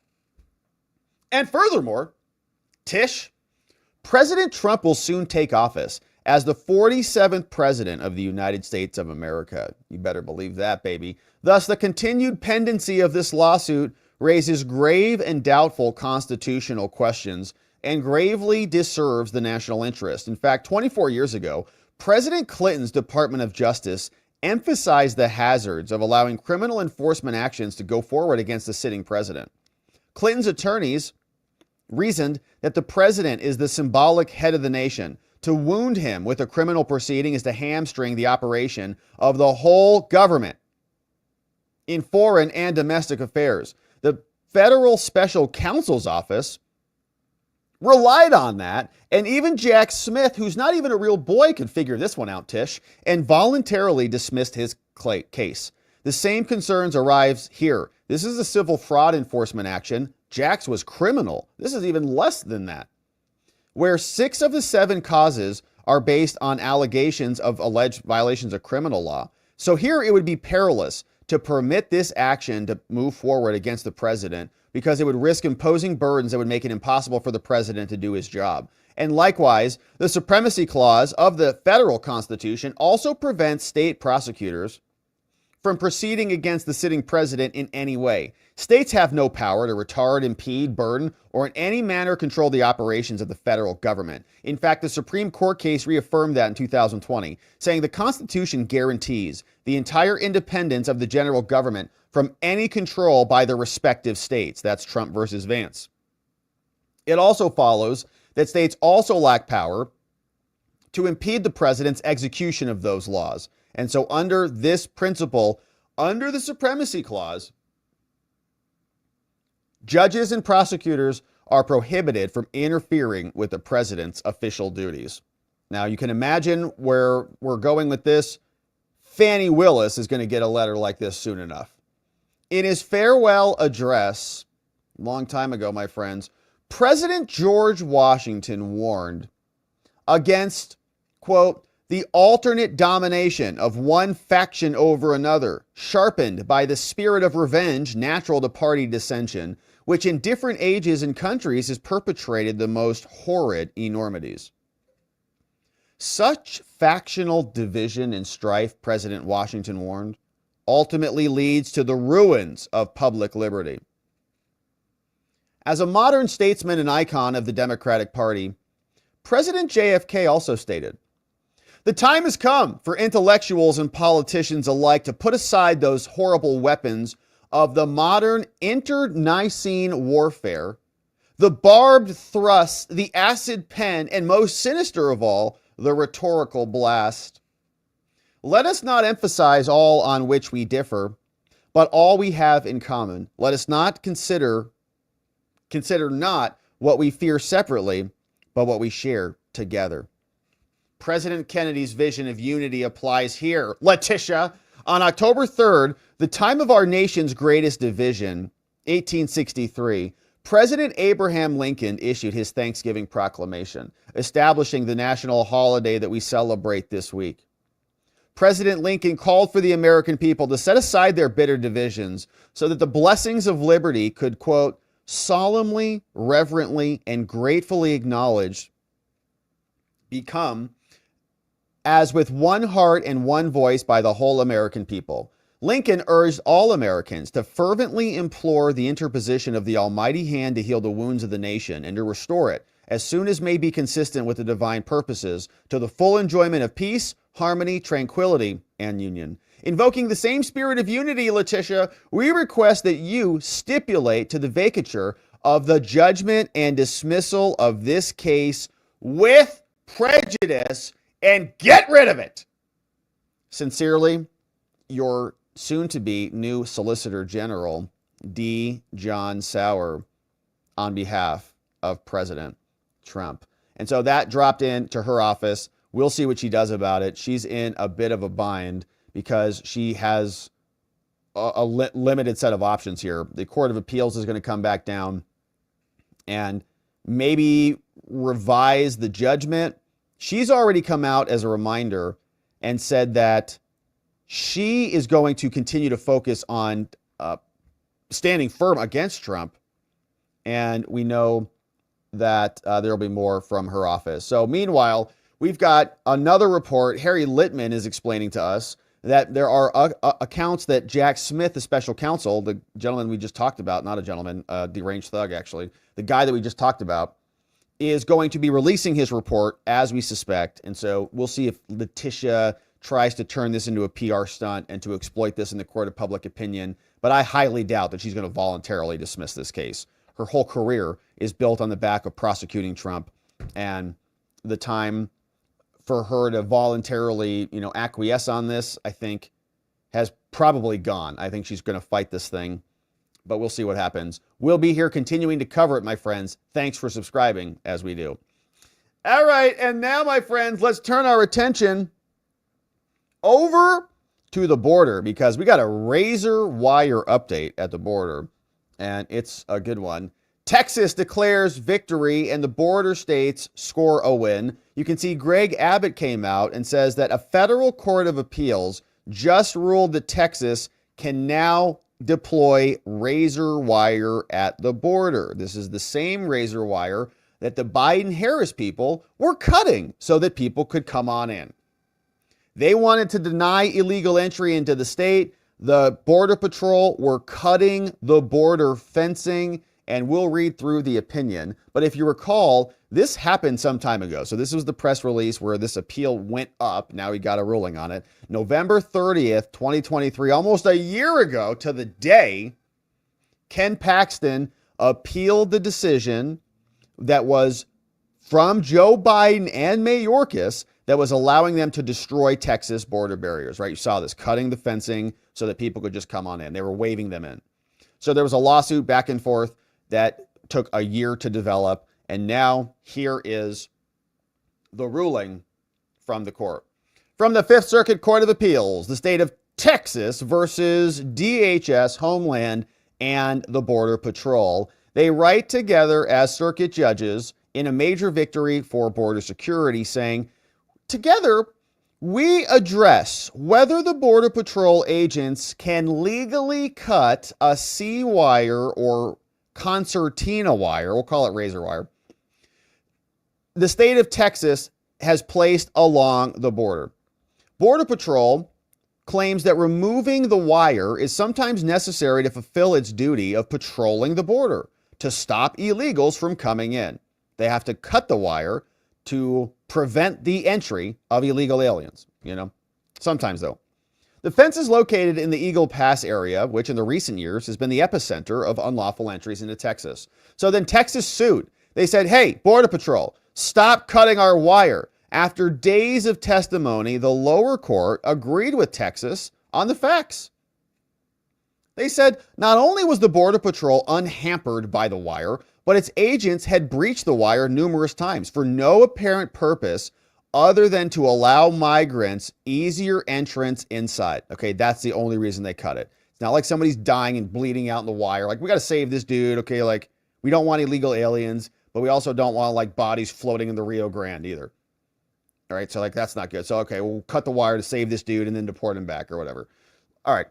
And furthermore, Tish, President Trump will soon take office as the 47th president of the United States of America. You better believe that, baby. Thus, the continued pendency of this lawsuit raises grave and doubtful constitutional questions and gravely disserves the national interest. In fact, 24 years ago, President Clinton's Department of Justice emphasized the hazards of allowing criminal enforcement actions to go forward against the sitting president. Clinton's attorneys reasoned that the president is the symbolic head of the nation. To wound him with a criminal proceeding is to hamstring the operation of the whole government in foreign and domestic affairs. The federal special counsel's office relied on that, and even Jack Smith, who's not even a real boy, could figure this one out, Tish, and voluntarily dismissed his case. The same concerns arise here. This is a civil fraud enforcement action. Jack's was criminal. This is even less than that, where 6 of the 7 causes are based on allegations of alleged violations of criminal law. So here it would be perilous to permit this action to move forward against the president because it would risk imposing burdens that would make it impossible for the president to do his job. And likewise, the supremacy clause of the federal Constitution also prevents state prosecutors from proceeding against the sitting president in any way. States have no power to retard, impede, burden, or in any manner control the operations of the federal government. In fact, the Supreme Court case reaffirmed that in 2020, saying the Constitution guarantees the entire independence of the general government from any control by the respective states. That's Trump versus Vance. It also follows that states also lack power to impede the president's execution of those laws. And so under this principle, under the supremacy clause, judges and prosecutors are prohibited from interfering with the president's official duties. Now, you can imagine where we're going with this. Fannie Willis is going to get a letter like this soon enough. In his farewell address, a long time ago, my friends, President George Washington warned against, quote, the alternate domination of one faction over another, sharpened by the spirit of revenge natural to party dissension, which in different ages and countries has perpetrated the most horrid enormities. Such factional division and strife, President Washington warned, ultimately leads to the ruins of public liberty. As a modern statesman and icon of the Democratic Party, President JFK also stated, the time has come for intellectuals and politicians alike to put aside those horrible weapons of the modern internecine warfare, the barbed thrust, the acid pen, and most sinister of all, the rhetorical blast. Let us not emphasize all on which we differ, but all we have in common. Let us not consider not what we fear separately, but what we share together. President Kennedy's vision of unity applies here. Letitia, on October 3rd, the time of our nation's greatest division, 1863, President Abraham Lincoln issued his Thanksgiving proclamation, establishing the national holiday that we celebrate this week. President Lincoln called for the American people to set aside their bitter divisions so that the blessings of liberty could, quote, solemnly, reverently, and gratefully acknowledged, become as with one heart and one voice by the whole American people. Lincoln urged all Americans to fervently implore the interposition of the almighty hand to heal the wounds of the nation and to restore it, as soon as may be consistent with the divine purposes, to the full enjoyment of peace, harmony, tranquility, and union. Invoking the same spirit of unity, Letitia, we request that you stipulate to the vacatur of the judgment and dismissal of this case with prejudice and get rid of it. Sincerely, your soon-to-be new Solicitor General, D. John Sauer, on behalf of President Trump. And so that dropped into her office. We'll see what she does about it. She's in a bit of a bind because she has a limited set of options here. The Court of Appeals is going to come back down and maybe revise the judgment. She's already come out as a reminder and said that she is going to continue to focus on standing firm against Trump. And we know that there will be more from her office. So meanwhile, we've got another report. Harry Litman is explaining to us that there are accounts that Jack Smith, the special counsel, the gentleman we just talked about, not a gentleman, deranged thug actually, the guy that we just talked about, is going to be releasing his report as we suspect. And so we'll see if Letitia tries to turn this into a PR stunt and to exploit this in the court of public opinion. But I highly doubt that she's going to voluntarily dismiss this case. Her whole career is built on the back of prosecuting Trump, and the time for her to voluntarily, acquiesce on this, I think, has probably gone. I think she's going to fight this thing, but we'll see what happens. We'll be here continuing to cover it, my friends. Thanks for subscribing as we do. All right, and now, my friends, let's turn our attention over to the border, because we got a razor wire update at the border, and it's a good one. Texas declares victory and the border states score a win. You can see Greg Abbott came out and says that a federal court of appeals just ruled that Texas can now deploy razor wire at the border. This is the same razor wire that the Biden-Harris people were cutting so that people could come on in. They wanted to deny illegal entry into the state. The Border Patrol were cutting the border fencing, and we'll read through the opinion. But if you recall, this happened some time ago. So this was the press release where this appeal went up. Now we got a ruling on it. November 30th, 2023, almost a year ago to the day, Ken Paxton appealed the decision that was from Joe Biden and Mayorkas that was allowing them to destroy Texas border barriers, right? You saw this, cutting the fencing so that people could just come on in. They were waving them in. So there was a lawsuit back and forth that took a year to develop. And now here is the ruling from the court. From the Fifth Circuit Court of Appeals, the state of Texas versus DHS, Homeland, and the Border Patrol. They write together as circuit judges in a major victory for border security, saying, together, we address whether the Border Patrol agents can legally cut a C-wire or concertina wire, we'll call it razor wire, the state of Texas has placed along the border. Border Patrol claims that removing the wire is sometimes necessary to fulfill its duty of patrolling the border to stop illegals from coming in. They have to cut the wire to prevent the entry of illegal aliens, sometimes though. The fence is located in the Eagle Pass area, which in the recent years has been the epicenter of unlawful entries into Texas. So then Texas sued. They said, hey, Border Patrol, stop cutting our wire. After days of testimony, the lower court agreed with Texas on the facts. They said not only was the Border Patrol unhampered by the wire, but its agents had breached the wire numerous times for no apparent purpose other than to allow migrants easier entrance inside. Okay, that's the only reason they cut it. It's not like somebody's dying and bleeding out in the wire. Like, we got to save this dude. Okay, like, we don't want illegal aliens, but we also don't want, like, bodies floating in the Rio Grande either. All right, so, like, that's not good. So, okay, we'll cut the wire to save this dude and then deport him back or whatever. All right,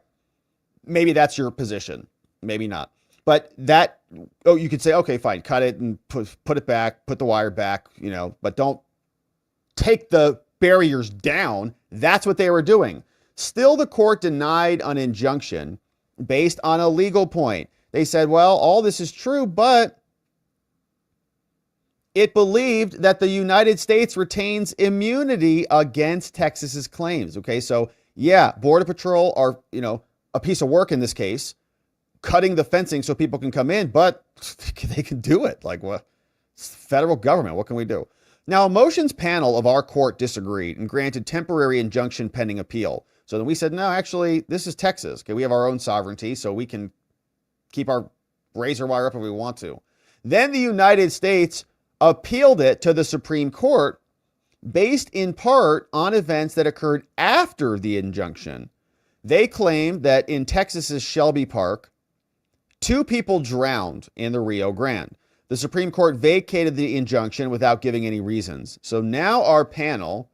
maybe that's your position. Maybe not. But that, you could say, okay, fine, cut it and put it back, put the wire back, but don't take the barriers down. That's what they were doing. Still, the court denied an injunction based on a legal point. They said, well, all this is true, but it believed that the United States retains immunity against Texas's claims. Okay, so yeah, Border Patrol are, a piece of work in this case, cutting the fencing so people can come in, but they can do it. Like, what? It's the federal government. What can we do? Now, a motions panel of our court disagreed and granted temporary injunction pending appeal. So then we said, no, actually, this is Texas. Okay, we have our own sovereignty, so we can keep our razor wire up if we want to. Then the United States appealed it to the Supreme Court based in part on events that occurred after the injunction. They claimed that in Texas's Shelby Park, 2 people drowned in the Rio Grande. The Supreme Court vacated the injunction without giving any reasons. So now our panel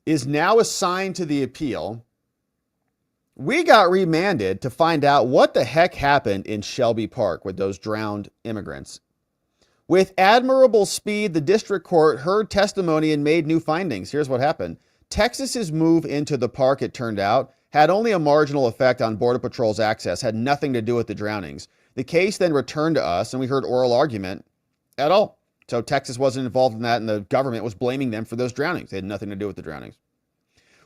is now assigned to the appeal. We got remanded to find out what the heck happened in Shelby Park with those drowned immigrants. With admirable speed, the district court heard testimony and made new findings. Here's what happened. Texas's move into the park, it turned out, had only a marginal effect on Border Patrol's access, had nothing to do with the drownings. The case then returned to us, and we heard oral argument at all. So Texas wasn't involved in that, and the government was blaming them for those drownings. They had nothing to do with the drownings.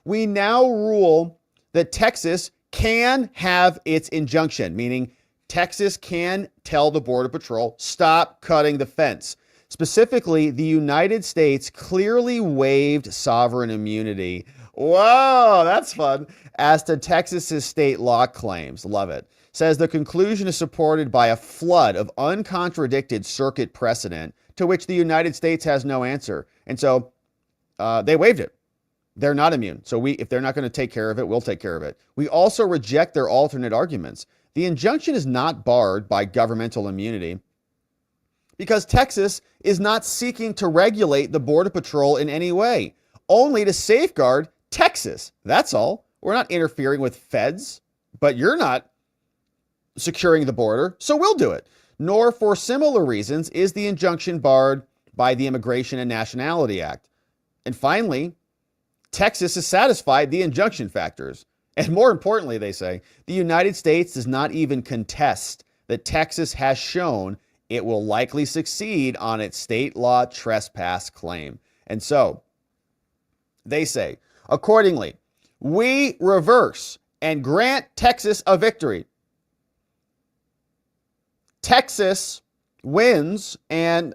We now rule that Texas can have its injunction, meaning Texas can tell the Border Patrol, stop cutting the fence. Specifically, the United States clearly waived sovereign immunity. Whoa, that's fun. As to Texas's state law claims. Love it. Says the conclusion is supported by a flood of uncontradicted circuit precedent to which the United States has no answer. And so they waived it. They're not immune. So if they're not going to take care of it, we'll take care of it. We also reject their alternate arguments. The injunction is not barred by governmental immunity because Texas is not seeking to regulate the Border Patrol in any way, only to safeguard Texas. That's all. We're not interfering with feds, but you're not securing the border, so we'll do it. Nor for similar reasons is the injunction barred by the Immigration and Nationality Act. And finally, Texas has satisfied the injunction factors. And more importantly, they say, the United States does not even contest that Texas has shown it will likely succeed on its state law trespass claim. And so, they say, accordingly, we reverse and grant Texas a victory. Texas wins, and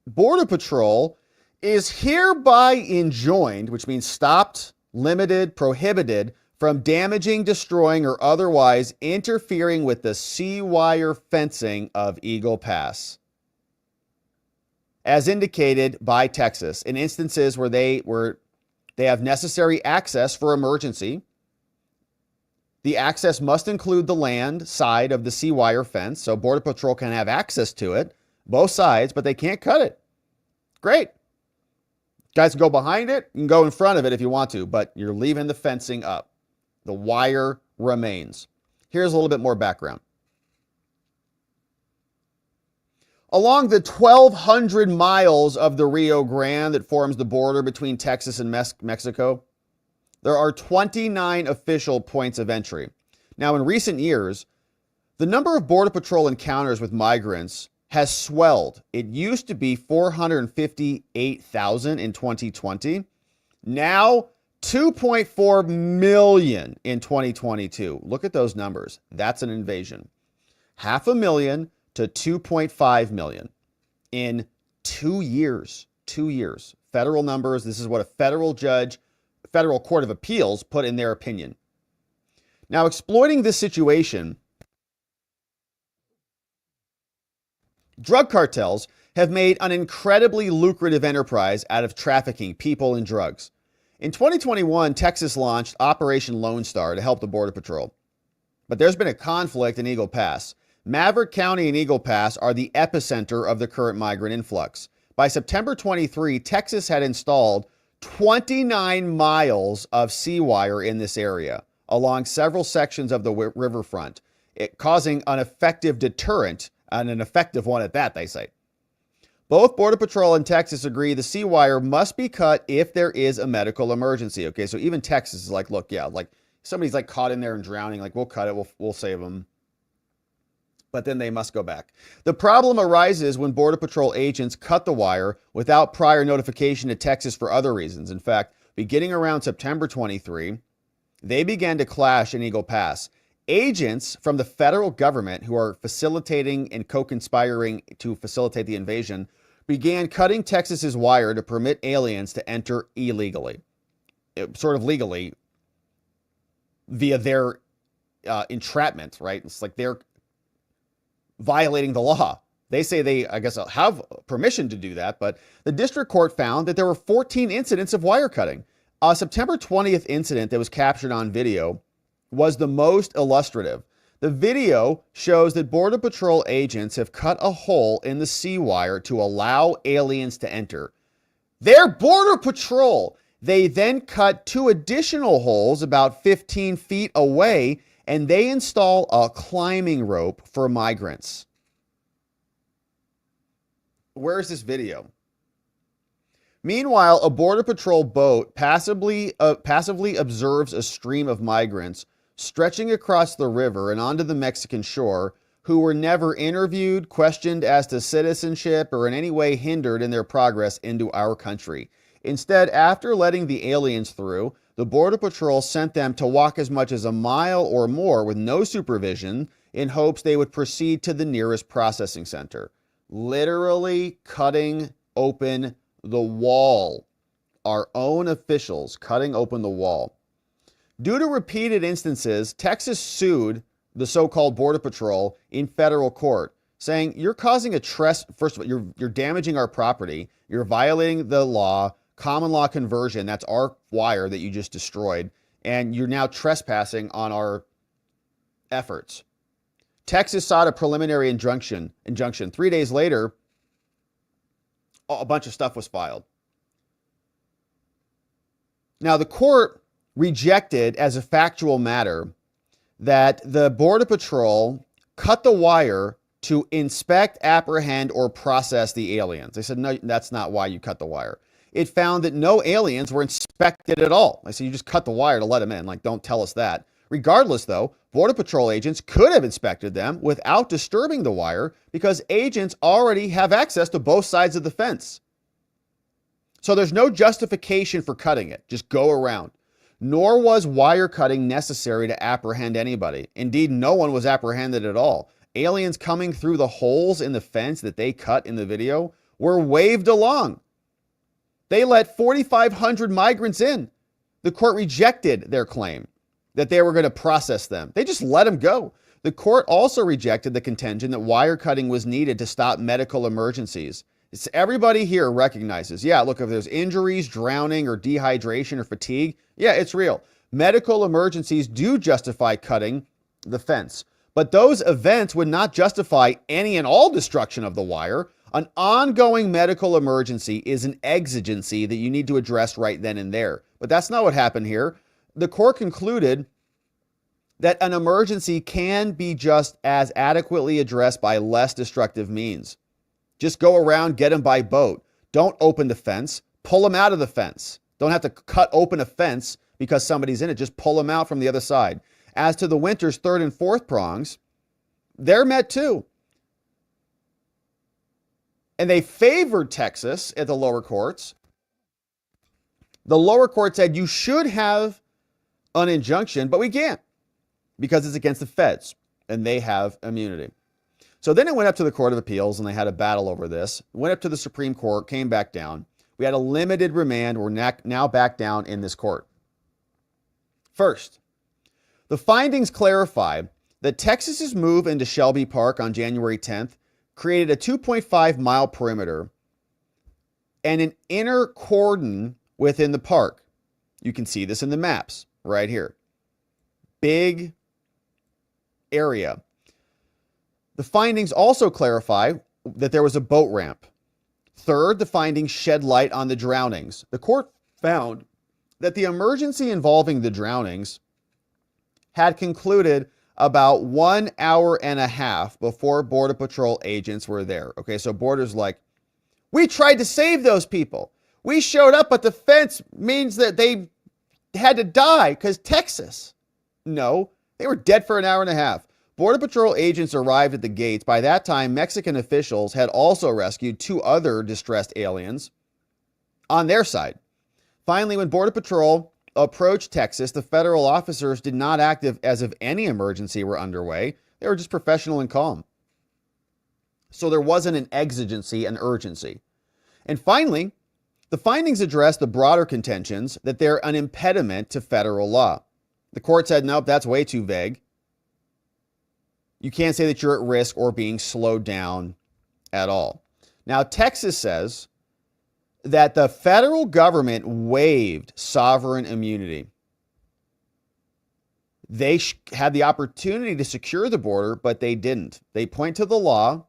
Border Patrol is hereby enjoined, which means stopped, limited, prohibited, from damaging, destroying, or otherwise interfering with the C-wire fencing of Eagle Pass, as indicated by Texas in instances where they have necessary access for emergency. The access must include the land side of the C-wire fence, so Border Patrol can have access to it, both sides, but they can't cut it. Great. Guys can go behind it, you can go in front of it if you want to, but you're leaving the fencing up. The wire remains. Here's a little bit more background. Along the 1,200 miles of the Rio Grande that forms the border between Texas and Mexico, there are 29 official points of entry. Now, in recent years, the number of Border Patrol encounters with migrants has swelled. It used to be 458,000 in 2020. Now, 2.4 million in 2022. Look at those numbers. That's an invasion. 500,000 to 2.5 million in 2 years. 2 years. Federal numbers. This is what a federal court of appeals put in their opinion. Now, exploiting this situation, drug cartels have made an incredibly lucrative enterprise out of trafficking people and drugs. In 2021, Texas launched Operation Lone Star to help the Border Patrol. But there's been a conflict in Eagle Pass. Maverick County and Eagle Pass are the epicenter of the current migrant influx. By September 23, Texas had installed 29 miles of C-wire in this area along several sections of the riverfront, causing an effective deterrent, and an effective one at that, they say. Both Border Patrol and Texas agree the C-wire must be cut if there is a medical emergency. Okay, so even Texas is like, look, yeah, like somebody's like caught in there and drowning, like we'll cut it, we'll save them. But then they must go back. The problem arises when Border Patrol agents cut the wire without prior notification to Texas for other reasons. In fact, beginning around September 23, they began to clash in Eagle Pass. Agents from the federal government who are facilitating and co-conspiring to facilitate the invasion began cutting Texas's wire to permit aliens to enter illegally, sort of legally, via their entrapment, right? It's like they're violating the law. They say they, I guess, have permission to do that, but the district court found that there were 14 incidents of wire cutting. A September 20th incident that was captured on video was the most illustrative. The video shows that Border Patrol agents have cut a hole in the C-wire to allow aliens to enter. They're Border Patrol. They then cut 2 additional holes about 15 feet away, and they install a climbing rope for migrants. Where's this video? Meanwhile, a Border Patrol boat passively observes a stream of migrants stretching across the river and onto the Mexican shore who were never interviewed, questioned as to citizenship, or in any way hindered in their progress into our country. Instead, after letting the aliens through, the Border Patrol sent them to walk as much as a mile or more with no supervision in hopes they would proceed to the nearest processing center. Literally cutting open the wall. Our own officials cutting open the wall. Due to repeated instances, Texas sued the so-called Border Patrol in federal court, saying you're causing a first of all, you're damaging our property, you're violating the law, common law conversion, that's our wire that you just destroyed, and you're now trespassing on our efforts. Texas sought a preliminary injunction. 3 days later, a bunch of stuff was filed. Now, the court rejected as a factual matter that the Border Patrol cut the wire to inspect, apprehend, or process the aliens. They said, no, that's not why you cut the wire. It found that no aliens were inspected at all. I said, you just cut the wire to let them in. Like, don't tell us that. Regardless, though, Border Patrol agents could have inspected them without disturbing the wire because agents already have access to both sides of the fence. So there's no justification for cutting it. Just go around. Nor was wire cutting necessary to apprehend anybody. Indeed, no one was apprehended at all. Aliens coming through the holes in the fence that they cut in the video were waved along. They let 4,500 migrants in. The court rejected their claim that they were going to process them. They just let them go. The court also rejected the contention that wire cutting was needed to stop medical emergencies. Everybody here recognizes, yeah, look, if there's injuries, drowning, or dehydration or fatigue, yeah, it's real. Medical emergencies do justify cutting the fence, but those events would not justify any and all destruction of the wire. An ongoing medical emergency is an exigency that you need to address right then and there. But that's not what happened here. The court concluded that an emergency can be just as adequately addressed by less destructive means. Just go around, get them by boat. Don't open the fence. Pull them out of the fence. Don't have to cut open a fence because somebody's in it. Just pull them out from the other side. As to the winter's third and fourth prongs, they're met too. And they favored Texas at the lower courts. The lower court said you should have an injunction, but we can't because it's against the feds and they have immunity. So then it went up to the Court of Appeals and they had a battle over this. Went up to the Supreme Court, came back down. We had a limited remand. We're now back down in this court. First, the findings clarify that Texas's move into Shelby Park on January 10th created a 2.5-mile perimeter and an inner cordon within the park. You can see this in the maps right here. Big area. The findings also clarify that there was a boat ramp. Third, the findings shed light on the drownings. The court found that the emergency involving the drownings had concluded about 1 hour and a half before Border Patrol agents were there. Okay, so Border's like, we tried to save those people. We showed up, but the fence means that they had to die because Texas. No, they were dead for an hour and a half. Border Patrol agents arrived at the gates. By that time, Mexican officials had also rescued 2 other distressed aliens on their side. Finally, when Border Patrol approached Texas, the federal officers did not act as if any emergency were underway. They were just professional and calm. So there wasn't an exigency, an urgency. And finally, the findings addressed the broader contentions that they're an impediment to federal law. The court said, nope, that's way too vague. You can't say that you're at risk or being slowed down at all. Now, Texas says that the federal government waived sovereign immunity. They had the opportunity to secure the border, but they didn't. They point to the law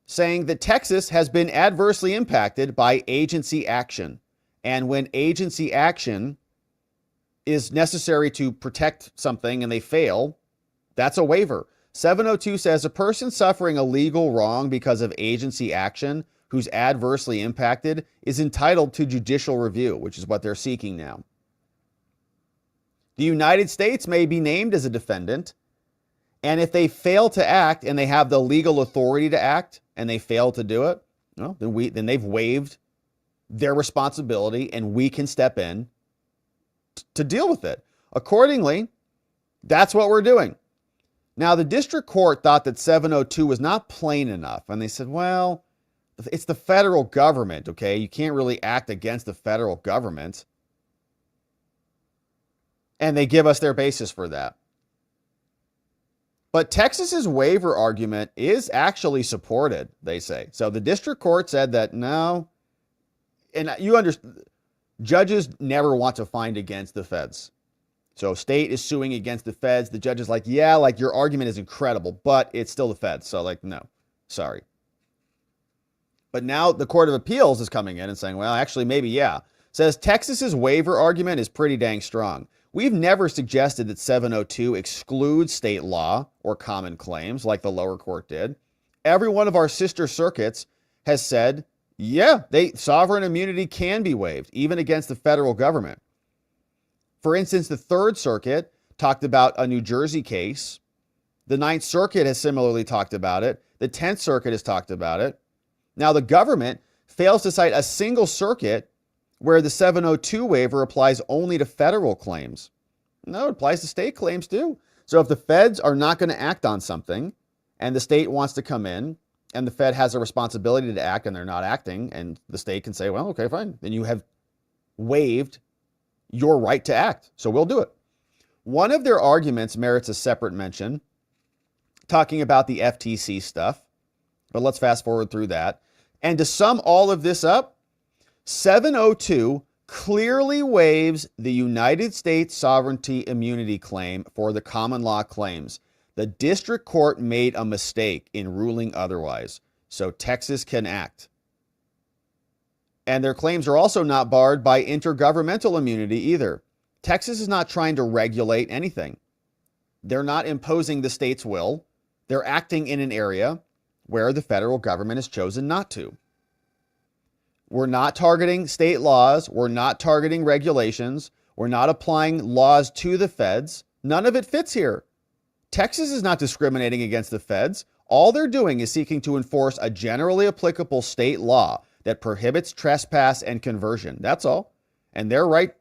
saying that Texas has been adversely impacted by agency action. And when agency action is necessary to protect something and they fail, that's a waiver. 702 says a person suffering a legal wrong because of agency action who's adversely impacted is entitled to judicial review, which is what they're seeking now. The United States may be named as a defendant, and if they fail to act and they have the legal authority to act and they fail to do it, well, then they've waived their responsibility and we can step in to deal with it. Accordingly, that's what we're doing. Now, the district court thought that 702 was not plain enough, and they said, well, it's the federal government, okay? You can't really act against the federal government. And they give us their basis for that. But Texas's waiver argument is actually supported, they say. So the district court said that no, and you understand, judges never want to find against the feds. So state is suing against the feds. The judge is like, yeah, like your argument is incredible, but it's still the feds. So like, no, sorry. But now the Court of Appeals is coming in and saying, well, actually, maybe, yeah. Says Texas's waiver argument is pretty dang strong. We've never suggested that 702 excludes state law or common claims like the lower court did. Every one of our sister circuits has said, yeah, sovereign immunity can be waived, even against the federal government. For instance, the Third Circuit talked about a New Jersey case. The Ninth Circuit has similarly talked about it. The 10th Circuit has talked about it. Now, the government fails to cite a single circuit where the 702 waiver applies only to federal claims. No, it applies to state claims too. So if the feds are not going to act on something and the state wants to come in and the Fed has a responsibility to act and they're not acting, and the state can say, well, okay, fine. Then you have waived your right to act. So we'll do it. One of their arguments merits a separate mention, talking about the FTC stuff. But let's fast forward through that. And to sum all of this up, 702 clearly waives the United States sovereignty immunity claim for the common law claims. The district court made a mistake in ruling otherwise, so Texas can act. And their claims are also not barred by intergovernmental immunity either. Texas is not trying to regulate anything. They're not imposing the state's will. They're acting in an area where the federal government has chosen not to. We're not targeting state laws. We're not targeting regulations. We're not applying laws to the feds. None of it fits here. Texas is not discriminating against the feds. All they're doing is seeking to enforce a generally applicable state law that prohibits trespass and conversion. That's all. And their right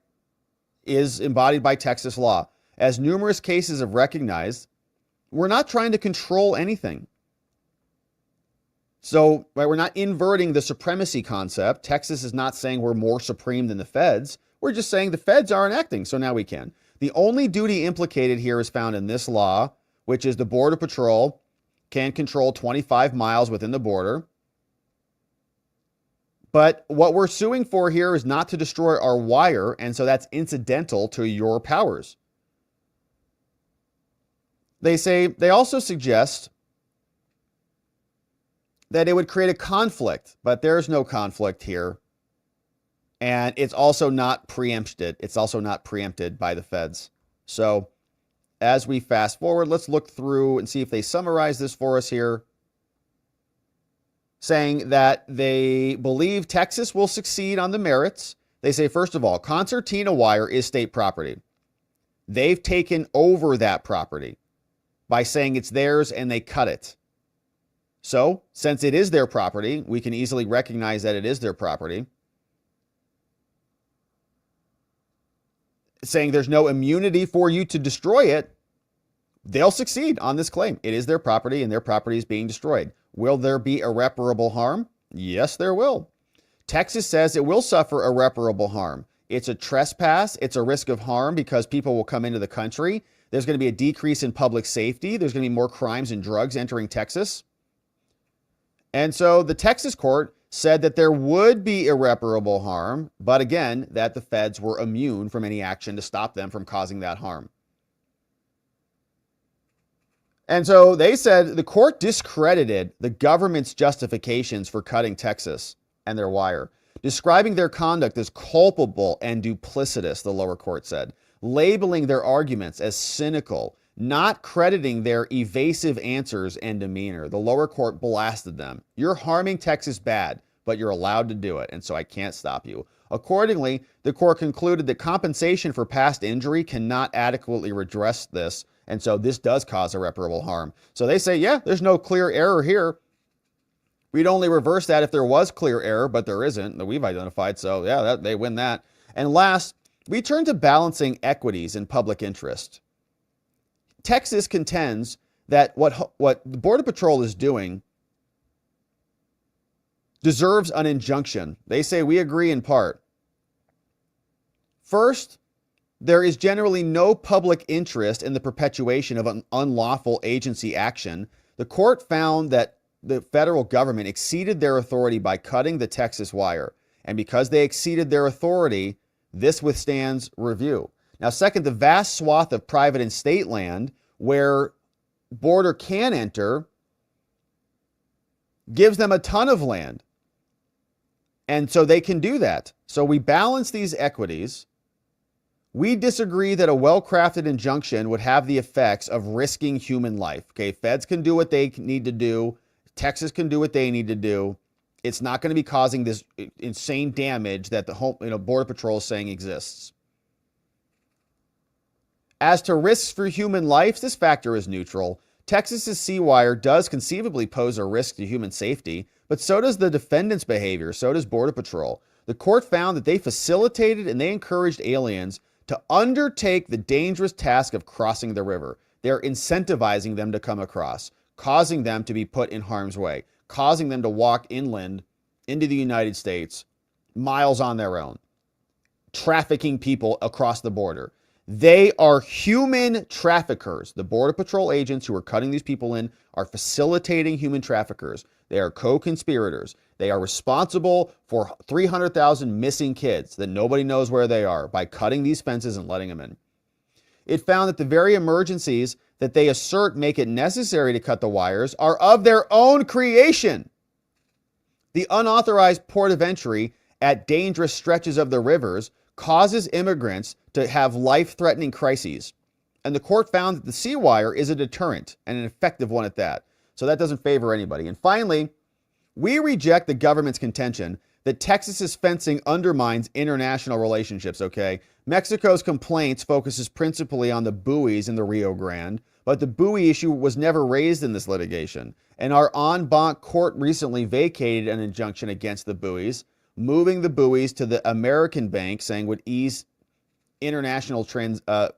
is embodied by Texas law. As numerous cases have recognized, we're not trying to control anything. So we're not inverting the supremacy concept. Texas is not saying we're more supreme than the feds. We're just saying the feds aren't acting, so now we can. The only duty implicated here is found in this law, which is the Border Patrol can control 25 miles within the border. But what we're suing for here is not to destroy our wire, and so that's incidental to your powers. They also suggest that it would create a conflict, but there's no conflict here. And it's also not preempted. It's also not preempted by the feds. So as we fast forward, let's look through and see if they summarize this for us here, saying that they believe Texas will succeed on the merits. They say, first of all, concertina wire is state property. They've taken over that property by saying it's theirs and they cut it. So, since it is their property, we can easily recognize that it is their property. Saying there's no immunity for you to destroy it, they'll succeed on this claim. It is their property and their property is being destroyed. Will there be irreparable harm? Yes, there will. Texas says it will suffer irreparable harm. It's a trespass. It's a risk of harm because people will come into the country. There's going to be a decrease in public safety. There's going to be more crimes and drugs entering Texas. And so the Texas court said that there would be irreparable harm, but again, that the feds were immune from any action to stop them from causing that harm. And so they said the court discredited the government's justifications for cutting Texas and their wire, describing their conduct as culpable and duplicitous, the lower court said, labeling their arguments as cynical, not crediting their evasive answers and demeanor. The lower court blasted them. You're harming Texas bad, but you're allowed to do it, and so I can't stop you. Accordingly, the court concluded that compensation for past injury cannot adequately redress this, and so this does cause irreparable harm. So they say, yeah, there's no clear error here. We'd only reverse that if there was clear error, but there isn't that we've identified. So yeah, they win that. And last, we turn to balancing equities and public interest. Texas contends that what the Border Patrol is doing deserves an injunction. They say we agree in part. First, there is generally no public interest in the perpetuation of an unlawful agency action. The court found that the federal government exceeded their authority by cutting the Texas wire. And because they exceeded their authority, this withstands review. Now, second, the vast swath of private and state land where border can enter gives them a ton of land. And so they can do that. So we balance these equities. We disagree that a well-crafted injunction would have the effects of risking human life. Okay, feds can do what they need to do. Texas can do what they need to do. It's not going to be causing this insane damage that the Border Patrol is saying exists. As to risks for human life, this factor is neutral. Texas's C-wire does conceivably pose a risk to human safety, but so does the defendant's behavior, so does Border Patrol. The court found that they facilitated and they encouraged aliens to undertake the dangerous task of crossing the river. They're incentivizing them to come across, causing them to be put in harm's way, causing them to walk inland into the United States miles on their own, trafficking people across the border. They are human traffickers. The Border Patrol agents who are cutting these people in are facilitating human traffickers. They are co-conspirators. They are responsible for 300,000 missing kids that nobody knows where they are by cutting these fences and letting them in. It found that the very emergencies that they assert make it necessary to cut the wires are of their own creation. The unauthorized port of entry at dangerous stretches of the rivers causes immigrants to have life-threatening crises. And the court found that the C-wire is a deterrent, and an effective one at that. So that doesn't favor anybody. And finally, we reject the government's contention that Texas's fencing undermines international relationships, okay? Mexico's complaints focuses principally on the buoys in the Rio Grande, but the buoy issue was never raised in this litigation. And our en banc court recently vacated an injunction against the buoys, moving the buoys to the American bank, saying would ease international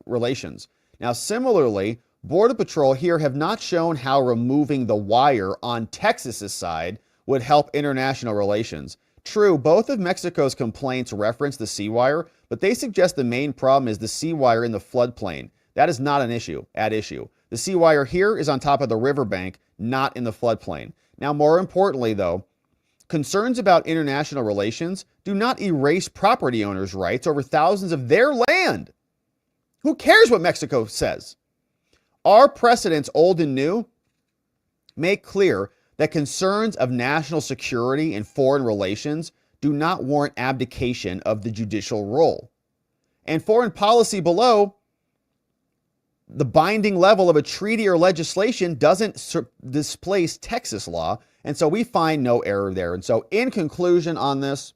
relations. Now, similarly, Border Patrol here have not shown how removing the wire on Texas's side would help international relations. True, both of Mexico's complaints reference the C-wire, but they suggest the main problem is the C-wire in the floodplain. That is not an issue, at issue. The C-wire here is on top of the riverbank, not in the floodplain. Now, more importantly, though, concerns about international relations do not erase property owners' rights over thousands of their land. Who cares what Mexico says? Our precedents, old and new, make clear that concerns of national security and foreign relations do not warrant abdication of the judicial role. And foreign policy below the binding level of a treaty or legislation doesn't displace Texas law, and so we find no error there. And so in conclusion on this,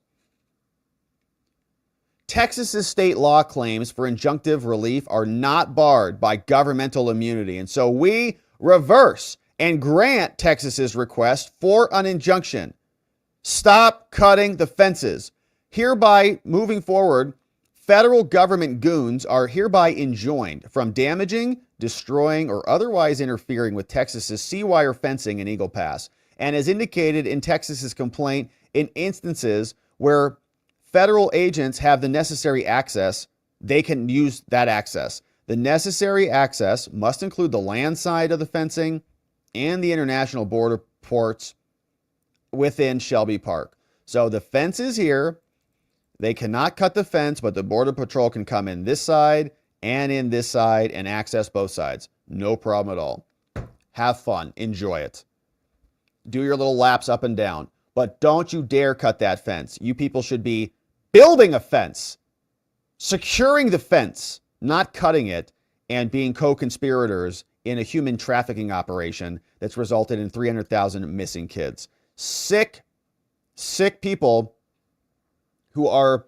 Texas's state law claims for injunctive relief are not barred by governmental immunity. And so we reverse and grant Texas's request for an injunction. Stop cutting the fences. Hereby, moving forward, federal government goons are hereby enjoined from damaging, destroying, or otherwise interfering with Texas's C-wire fencing in Eagle Pass. And as indicated in Texas's complaint, in instances where federal agents have the necessary access, they can use that access. The necessary access must include the land side of the fencing and the international border ports within Shelby Park. So the fence is here. They cannot cut the fence, but the Border Patrol can come in this side and in this side and access both sides. No problem at all. Have fun. Enjoy it. Do your little laps up and down. But don't you dare cut that fence. You people should be building a fence, securing the fence, not cutting it, and being co-conspirators in a human trafficking operation that's resulted in 300,000 missing kids. Sick people who are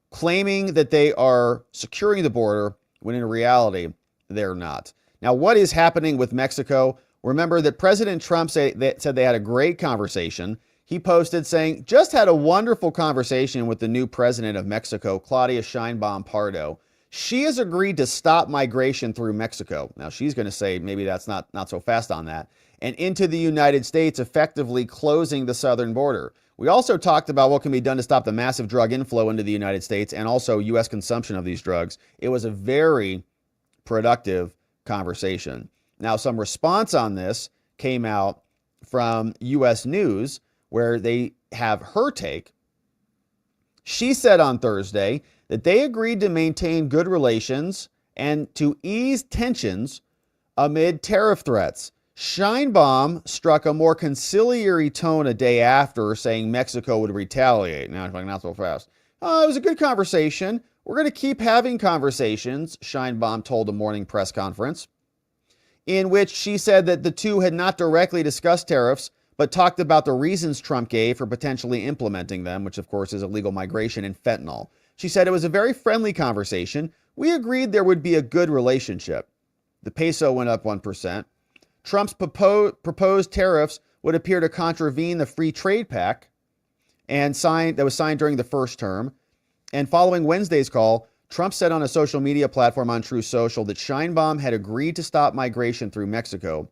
claiming that they are securing the border when in reality, they're not. Now, what is happening with Mexico? Remember that President Trump said they had a great conversation. He posted saying, just had a wonderful conversation with the new president of Mexico, Claudia Sheinbaum Pardo. She has agreed to stop migration through Mexico. Now, she's going to say maybe that's not so fast on that. And into the United States, effectively closing the southern border. We also talked about what can be done to stop the massive drug inflow into the United States and also U.S. consumption of these drugs. It was a very productive conversation. Now, some response on this came out from U.S. News, where they have her take. She said on Thursday that they agreed to maintain good relations and to ease tensions amid tariff threats. Sheinbaum struck a more conciliatory tone a day after, saying Mexico would retaliate. Now, it's like, not so fast. It was a good conversation. We're going to keep having conversations, Sheinbaum told a morning press conference, in which she said that the two had not directly discussed tariffs, but talked about the reasons Trump gave for potentially implementing them, which of course is illegal migration and fentanyl. She said it was a very friendly conversation. We agreed there would be a good relationship. The peso went up 1%. Trump's proposed tariffs would appear to contravene the Free Trade Pact that was signed during the first term. And following Wednesday's call, Trump said on a social media platform on Truth Social that Sheinbaum had agreed to stop migration through Mexico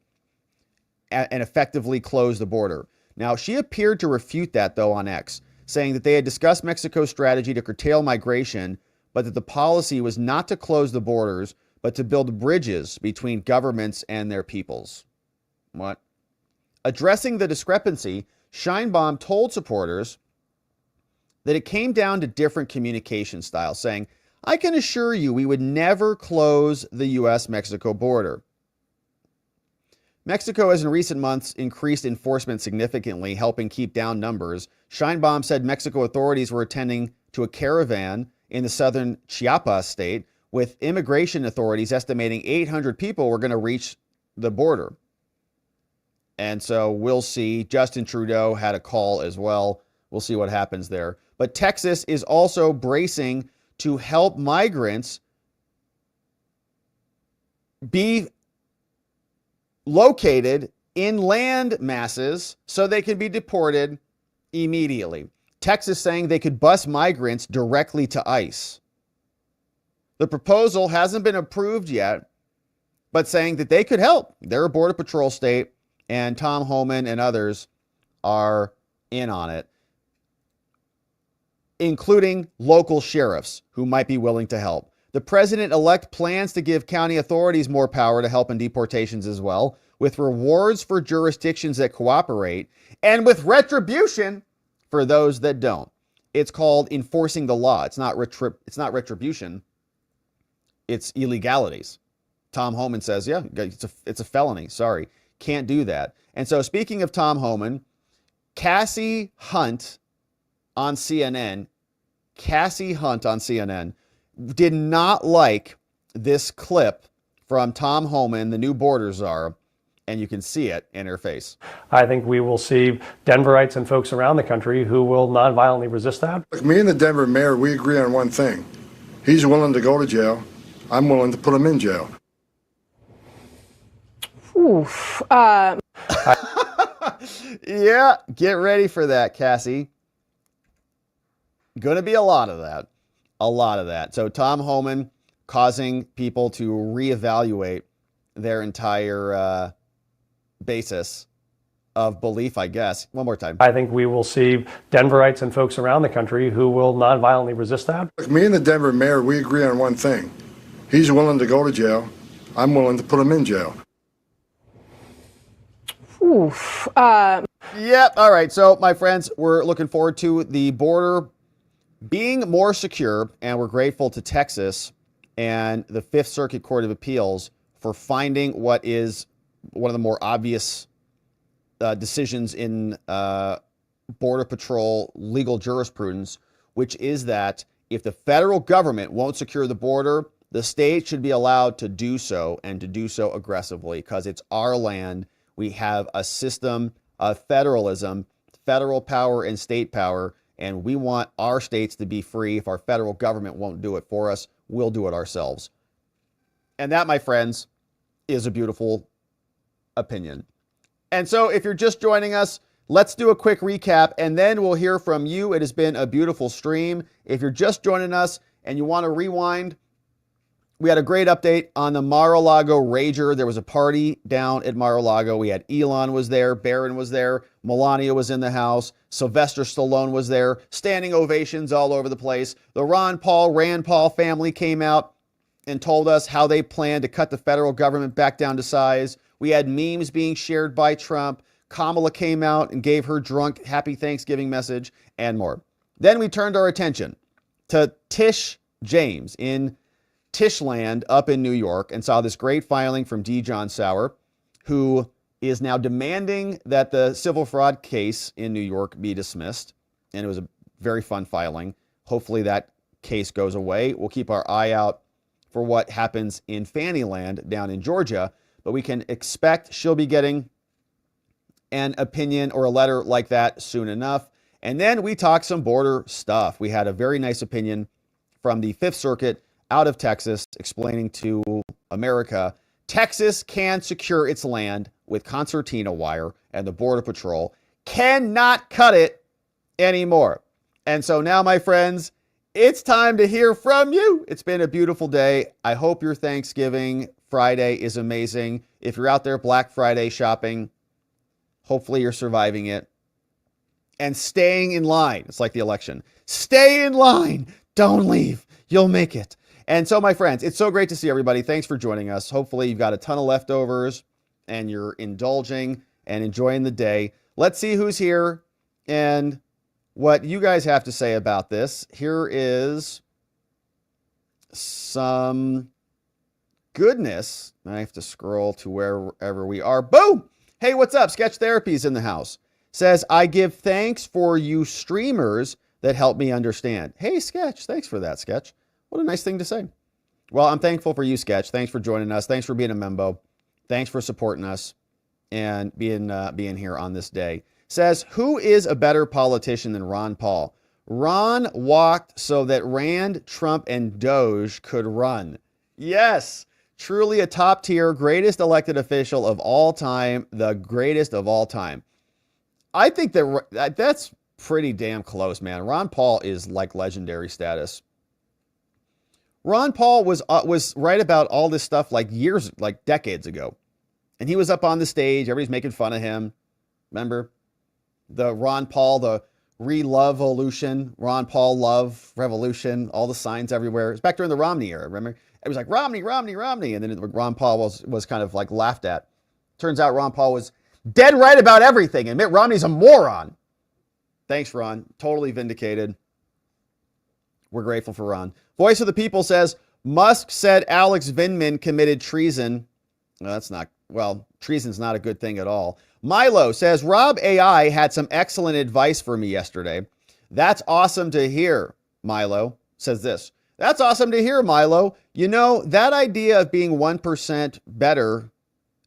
and effectively close the border. Now, she appeared to refute that, though, on X, saying that they had discussed Mexico's strategy to curtail migration, but that the policy was not to close the borders, but to build bridges between governments and their peoples. What? Addressing the discrepancy, Sheinbaum told supporters that it came down to different communication styles, saying, I can assure you we would never close the U.S.-Mexico border. Mexico has in recent months increased enforcement significantly, helping keep down numbers. Sheinbaum said Mexico authorities were attending to a caravan in the southern Chiapas state, with immigration authorities estimating 800 people were going to reach the border. And so we'll see. Justin Trudeau had a call as well. We'll see what happens there. But Texas is also bracing to help migrants be located in land masses so they can be deported immediately. Texas saying they could bus migrants directly to ICE. The proposal hasn't been approved yet, but saying that they could help. They're a Border Patrol state, and Tom Homan and others are in on it, including local sheriffs who might be willing to help. The president-elect plans to give county authorities more power to help in deportations as well, with rewards for jurisdictions that cooperate and with retribution for those that don't. It's called enforcing the law. It's not retribution. It's illegalities. Tom Homan says, yeah, it's a felony. Sorry, can't do that. And so speaking of Tom Homan, Cassie Hunt on CNN did not like this clip from Tom Homan, the new border czar, and you can see it in her face. I think we will see Denverites and folks around the country who will nonviolently resist that. Look, me and the Denver mayor, we agree on one thing. He's willing to go to jail. I'm willing to put him in jail. Oof. Yeah, get ready for that, Cassie. Going to be a lot of that. A lot of that. So Tom Homan causing people to reevaluate their entire basis of belief, I guess. One more time. I think we will see Denverites and folks around the country who will nonviolently resist that. Look, me and the Denver mayor, we agree on one thing. He's willing to go to jail. I'm willing to put him in jail. Oof. Yep. All right. So, my friends, we're looking forward to the border being more secure, and we're grateful to Texas and the Fifth Circuit Court of Appeals for finding what is one of the more obvious decisions in Border Patrol legal jurisprudence, which is that if the federal government won't secure the border, The state should be allowed to do so and to do so aggressively because it's our land. We have a system of federalism, federal power and state power, and we want our states to be free. If our federal government won't do it for us, we'll do it ourselves. And that, my friends, is a beautiful opinion. And so if you're just joining us, let's do a quick recap and then we'll hear from you. It has been a beautiful stream. If you're just joining us and you want to rewind, we had a great update on the Mar-a-Lago Rager. There was a party down at Mar-a-Lago. We had Elon was there, Barron was there, Melania was in the house, Sylvester Stallone was there, standing ovations all over the place. The Rand Paul family came out and told us how they plan to cut the federal government back down to size. We had memes being shared by Trump. Kamala came out and gave her drunk happy Thanksgiving message and more. Then we turned our attention to Tish James in Tishland up in New York and saw this great filing from D. John Sauer, who is now demanding that the civil fraud case in New York be dismissed. And it was a very fun filing. Hopefully that case goes away. We'll keep our eye out for what happens in Fannyland down in Georgia, but we can expect she'll be getting an opinion or a letter like that soon enough. And then we talked some border stuff. We had a very nice opinion from the Fifth Circuit out of Texas explaining to America, Texas can secure its land with concertina wire and the Border Patrol cannot cut it anymore. And so now, my friends, it's time to hear from you. It's been a beautiful day. I hope your Thanksgiving Friday is amazing. If you're out there Black Friday shopping, hopefully you're surviving it and staying in line. It's like the election. Stay in line. Don't leave. You'll make it. And so, my friends, it's so great to see everybody. Thanks for joining us. Hopefully you've got a ton of leftovers and you're indulging and enjoying the day. Let's see who's here and what you guys have to say about this. Here is some goodness. I have to scroll to wherever we are. Boom! Hey, what's up? Sketch Therapy's in the house. Says, I give thanks for you streamers that help me understand. Hey, Sketch. Thanks for that, Sketch. What a nice thing to say. Well, I'm thankful for you, Sketch. Thanks for joining us. Thanks for being a membo. Thanks for supporting us and being here on this day. Says, who is a better politician than Ron Paul? Ron walked so that Rand, Trump, and Doge could run. Yes, truly a top tier, greatest elected official of all time, the greatest of all time. I think that's pretty damn close, man. Ron Paul is like legendary status. Ron Paul was right about all this stuff like decades ago. And he was up on the stage. Everybody's making fun of him. Remember? The Ron Paul, the re-love-olution, Ron Paul love revolution, all the signs everywhere. It was back during the Romney era, remember? It was like, Romney, Romney, Romney. And then Ron Paul was kind of like laughed at. Turns out Ron Paul was dead right about everything. And Mitt Romney's a moron. Thanks, Ron. Totally vindicated. We're grateful for Ron. Voice of the People says, Musk said Alex Vindman committed treason. No, treason's not a good thing at all. Milo says, Rob AI had some excellent advice for me yesterday. That's awesome to hear, Milo says this. That's awesome to hear, Milo. You know, that idea of being 1% better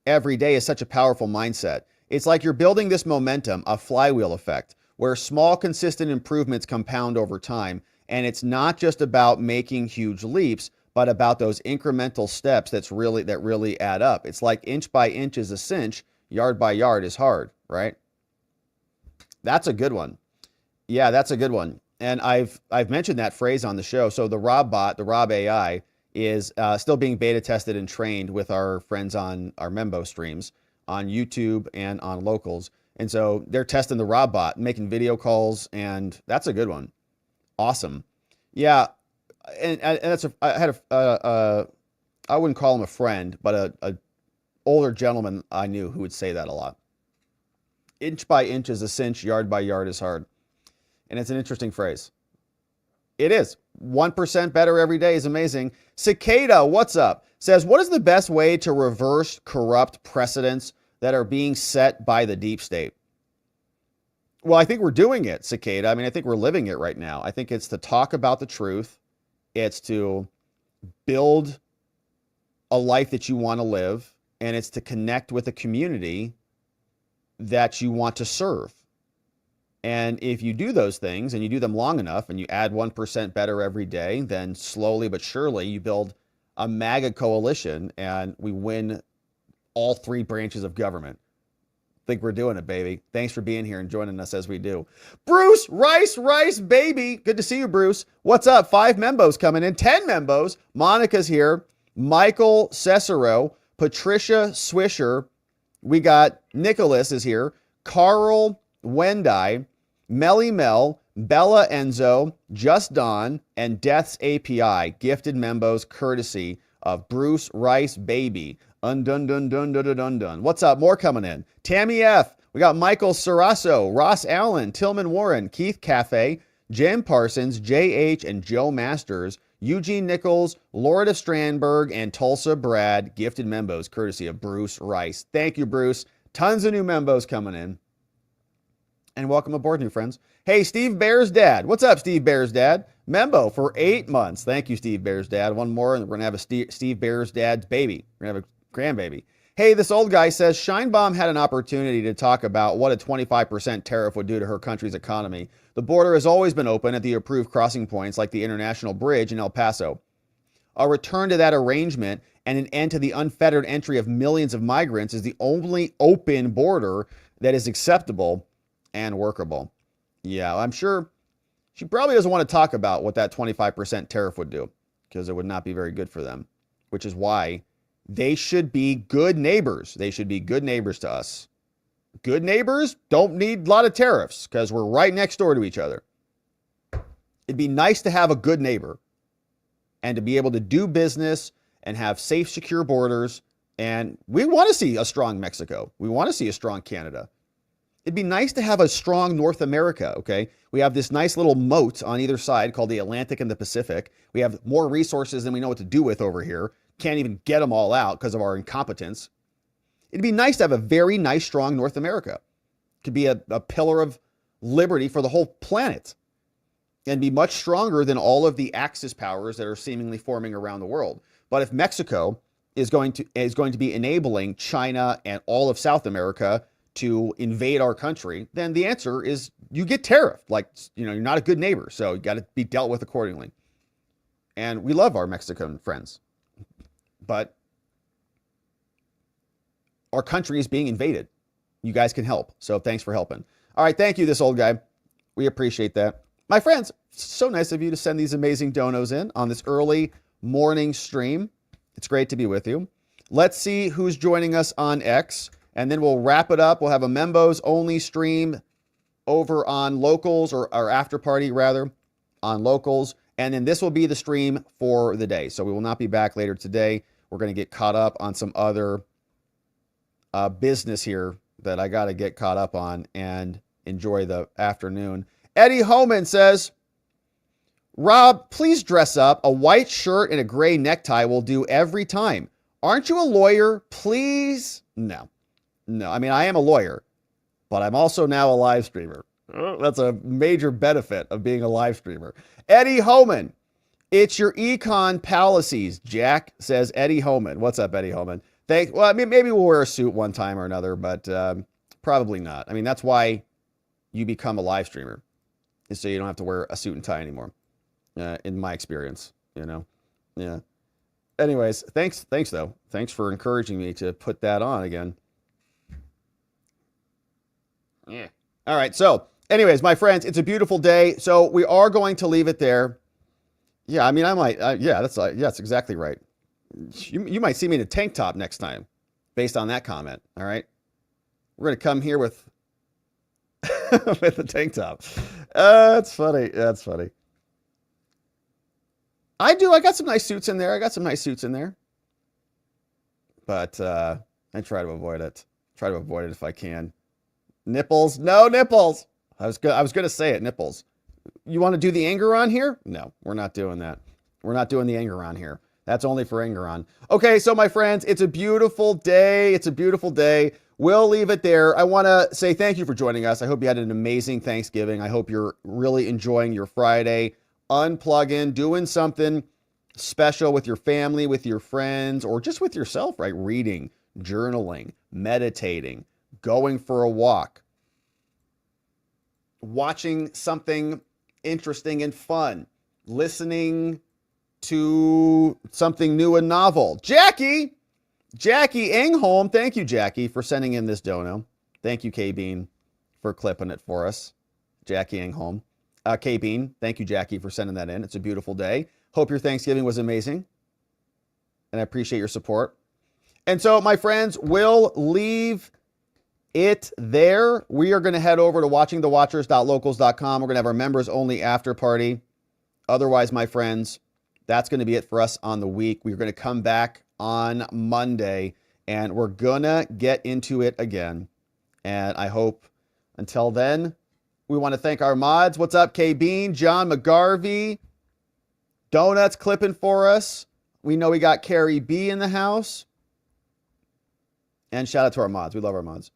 every day is such a powerful mindset. It's like you're building this momentum, a flywheel effect, where small, consistent improvements compound over time. And it's not just about making huge leaps, but about those incremental steps that really add up. It's like inch by inch is a cinch, yard by yard is hard, right? That's a good one. Yeah, that's a good one. And I've mentioned that phrase on the show. So the Rob bot, the Rob AI, is still being beta tested and trained with our friends on our Membo streams on YouTube and on Locals. And so they're testing the Rob bot, making video calls, and that's a good one. Awesome. Yeah. And that's I wouldn't call him a friend, but a older gentleman I knew who would say that a lot. Inch by inch is a cinch, yard by yard is hard. And it's an interesting phrase. It is. 1% better every day is amazing. Cicada, what's up? Says, what is the best way to reverse corrupt precedents that are being set by the deep state? Well, I think we're doing it, Cicada. I mean, I think we're living it right now. I think it's to talk about the truth. It's to build a life that you want to live, and it's to connect with a community that you want to serve. And if you do those things and you do them long enough and you add 1% better every day, then slowly but surely you build a MAGA coalition and we win all three branches of government. Think we're doing it, baby. Thanks for being here and joining us as we do. Bruce, Rice, baby. Good to see you, Bruce. What's up? 5 membos coming in, 10 membos. Monica's here. Michael Cesaro, Patricia Swisher. We got Nicholas is here. Carl Wendai, Melly Mel, Bella Enzo, Just Don, and Death's API. Gifted membos courtesy of Bruce Rice, baby. Undun dun dun dun dun dun dun. What's up? More coming in. Tammy F. We got Michael Sarasso, Ross Allen, Tillman Warren, Keith Cafe, Jim Parsons, JH, and Joe Masters, Eugene Nichols, Lord of Strandberg, and Tulsa Brad. Gifted membos courtesy of Bruce Rice. Thank you, Bruce. Tons of new membos coming in. And welcome aboard, new friends. Hey, Steve Bear's dad. What's up, Steve Bear's dad? Membo for 8 months. Thank you, Steve Bear's dad. One more, and we're going to have a Steve Bear's dad's baby. We're going to have a grandbaby. Hey, this old guy says, Scheinbaum had an opportunity to talk about what a 25% tariff would do to her country's economy. The border has always been open at the approved crossing points like the International Bridge in El Paso. A return to that arrangement and an end to the unfettered entry of millions of migrants is the only open border that is acceptable and workable. Yeah, I'm sure she probably doesn't want to talk about what that 25% tariff would do because it would not be very good for them, which is why they should be good neighbors. They should be good neighbors to us. Good neighbors don't need a lot of tariffs because we're right next door to each other. It'd be nice to have a good neighbor and to be able to do business and have safe, secure borders. And we want to see a strong Mexico. We want to see a strong Canada. It'd be nice to have a strong North America, okay? We have this nice little moat on either side called the Atlantic and the Pacific. We have more resources than we know what to do with over here. Can't even get them all out because of our incompetence. It'd be nice to have a very nice, strong North America. Could be a pillar of liberty for the whole planet and be much stronger than all of the Axis powers that are seemingly forming around the world. But if Mexico is going to be enabling China and all of South America to invade our country, then the answer is you get tariffed. Like, you're not a good neighbor, so you got to be dealt with accordingly. And we love our Mexican friends, but our country is being invaded. You guys can help. So thanks for helping. All right. Thank you, this old guy. We appreciate that. My friends, so nice of you to send these amazing donos in on this early morning stream. It's great to be with you. Let's see who's joining us on X. And then we'll wrap it up. We'll have a members only stream over on Locals, or after party rather, on Locals. And then this will be the stream for the day. So we will not be back later today. We're going to get caught up on some other business here that I got to get caught up on and enjoy the afternoon. Eddie Homan says, Rob, please dress up. A white shirt and a gray necktie will do every time. Aren't you a lawyer? Please? No. I mean, I am a lawyer, but I'm also now a live streamer. That's a major benefit of being a live streamer. Eddie Homan, it's your econ policies, Jack, says Eddie Homan. What's up, Eddie Homan? Well, I mean, maybe we'll wear a suit one time or another, but probably not. I mean, that's why you become a live streamer, is so you don't have to wear a suit and tie anymore, in my experience, Yeah. Anyways, thanks though. Thanks for encouraging me to put that on again. Yeah. All right. So anyways, my friends, it's a beautiful day. So we are going to leave it there. Yeah. I mean, I might, that's exactly right. You might see me in a tank top next time based on that comment. All right. We're going to come here with, with a tank top. That's funny. That's funny. I got some nice suits in there. But I try to avoid it. If I can. Nipples. No nipples. I was going to say it. Nipples. You want to do the Angeron here? No, we're not doing that. We're not doing the Angeron here. That's only for Angeron. Okay, so my friends, it's a beautiful day. We'll leave it there. I want to say thank you for joining us. I hope you had an amazing Thanksgiving. I hope you're really enjoying your Friday, unplugging, doing something special with your family, with your friends, or just with yourself, right? Reading, journaling, meditating, going for a walk, watching something interesting and fun, listening to something new and novel. Jackie Engholm, thank you, Jackie, for sending in this dono. Thank you, K-Bean, for clipping it for us. Jackie Engholm. K-Bean, thank you, Jackie, for sending that in. It's a beautiful day. Hope your Thanksgiving was amazing, and I appreciate your support. And so, my friends, we'll leave it there. We are going to head over to watchingthewatchers.locals.com. We're going to have our members-only after party. Otherwise, my friends, that's going to be it for us on the week. We're going to come back on Monday, and we're going to get into it again. And I hope until then, we want to thank our mods. What's up, K-Bean, John McGarvey, Donuts clipping for us. We know we got Carrie B in the house. And shout out to our mods. We love our mods.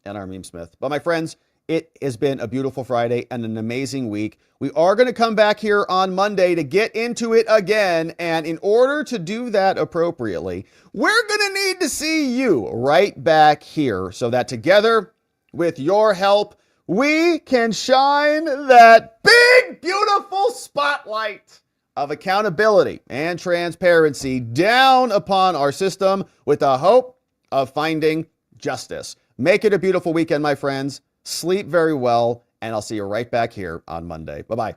And our Meme Smith. But my friends, it has been a beautiful Friday and an amazing week. We are going to come back here on Monday to get into it again. And in order to do that appropriately, we're going to need to see you right back here so that together, with your help, we can shine that big, beautiful spotlight of accountability and transparency down upon our system with the hope of finding justice. Make it a beautiful weekend, my friends. Sleep very well, and I'll see you right back here on Monday. Bye-bye.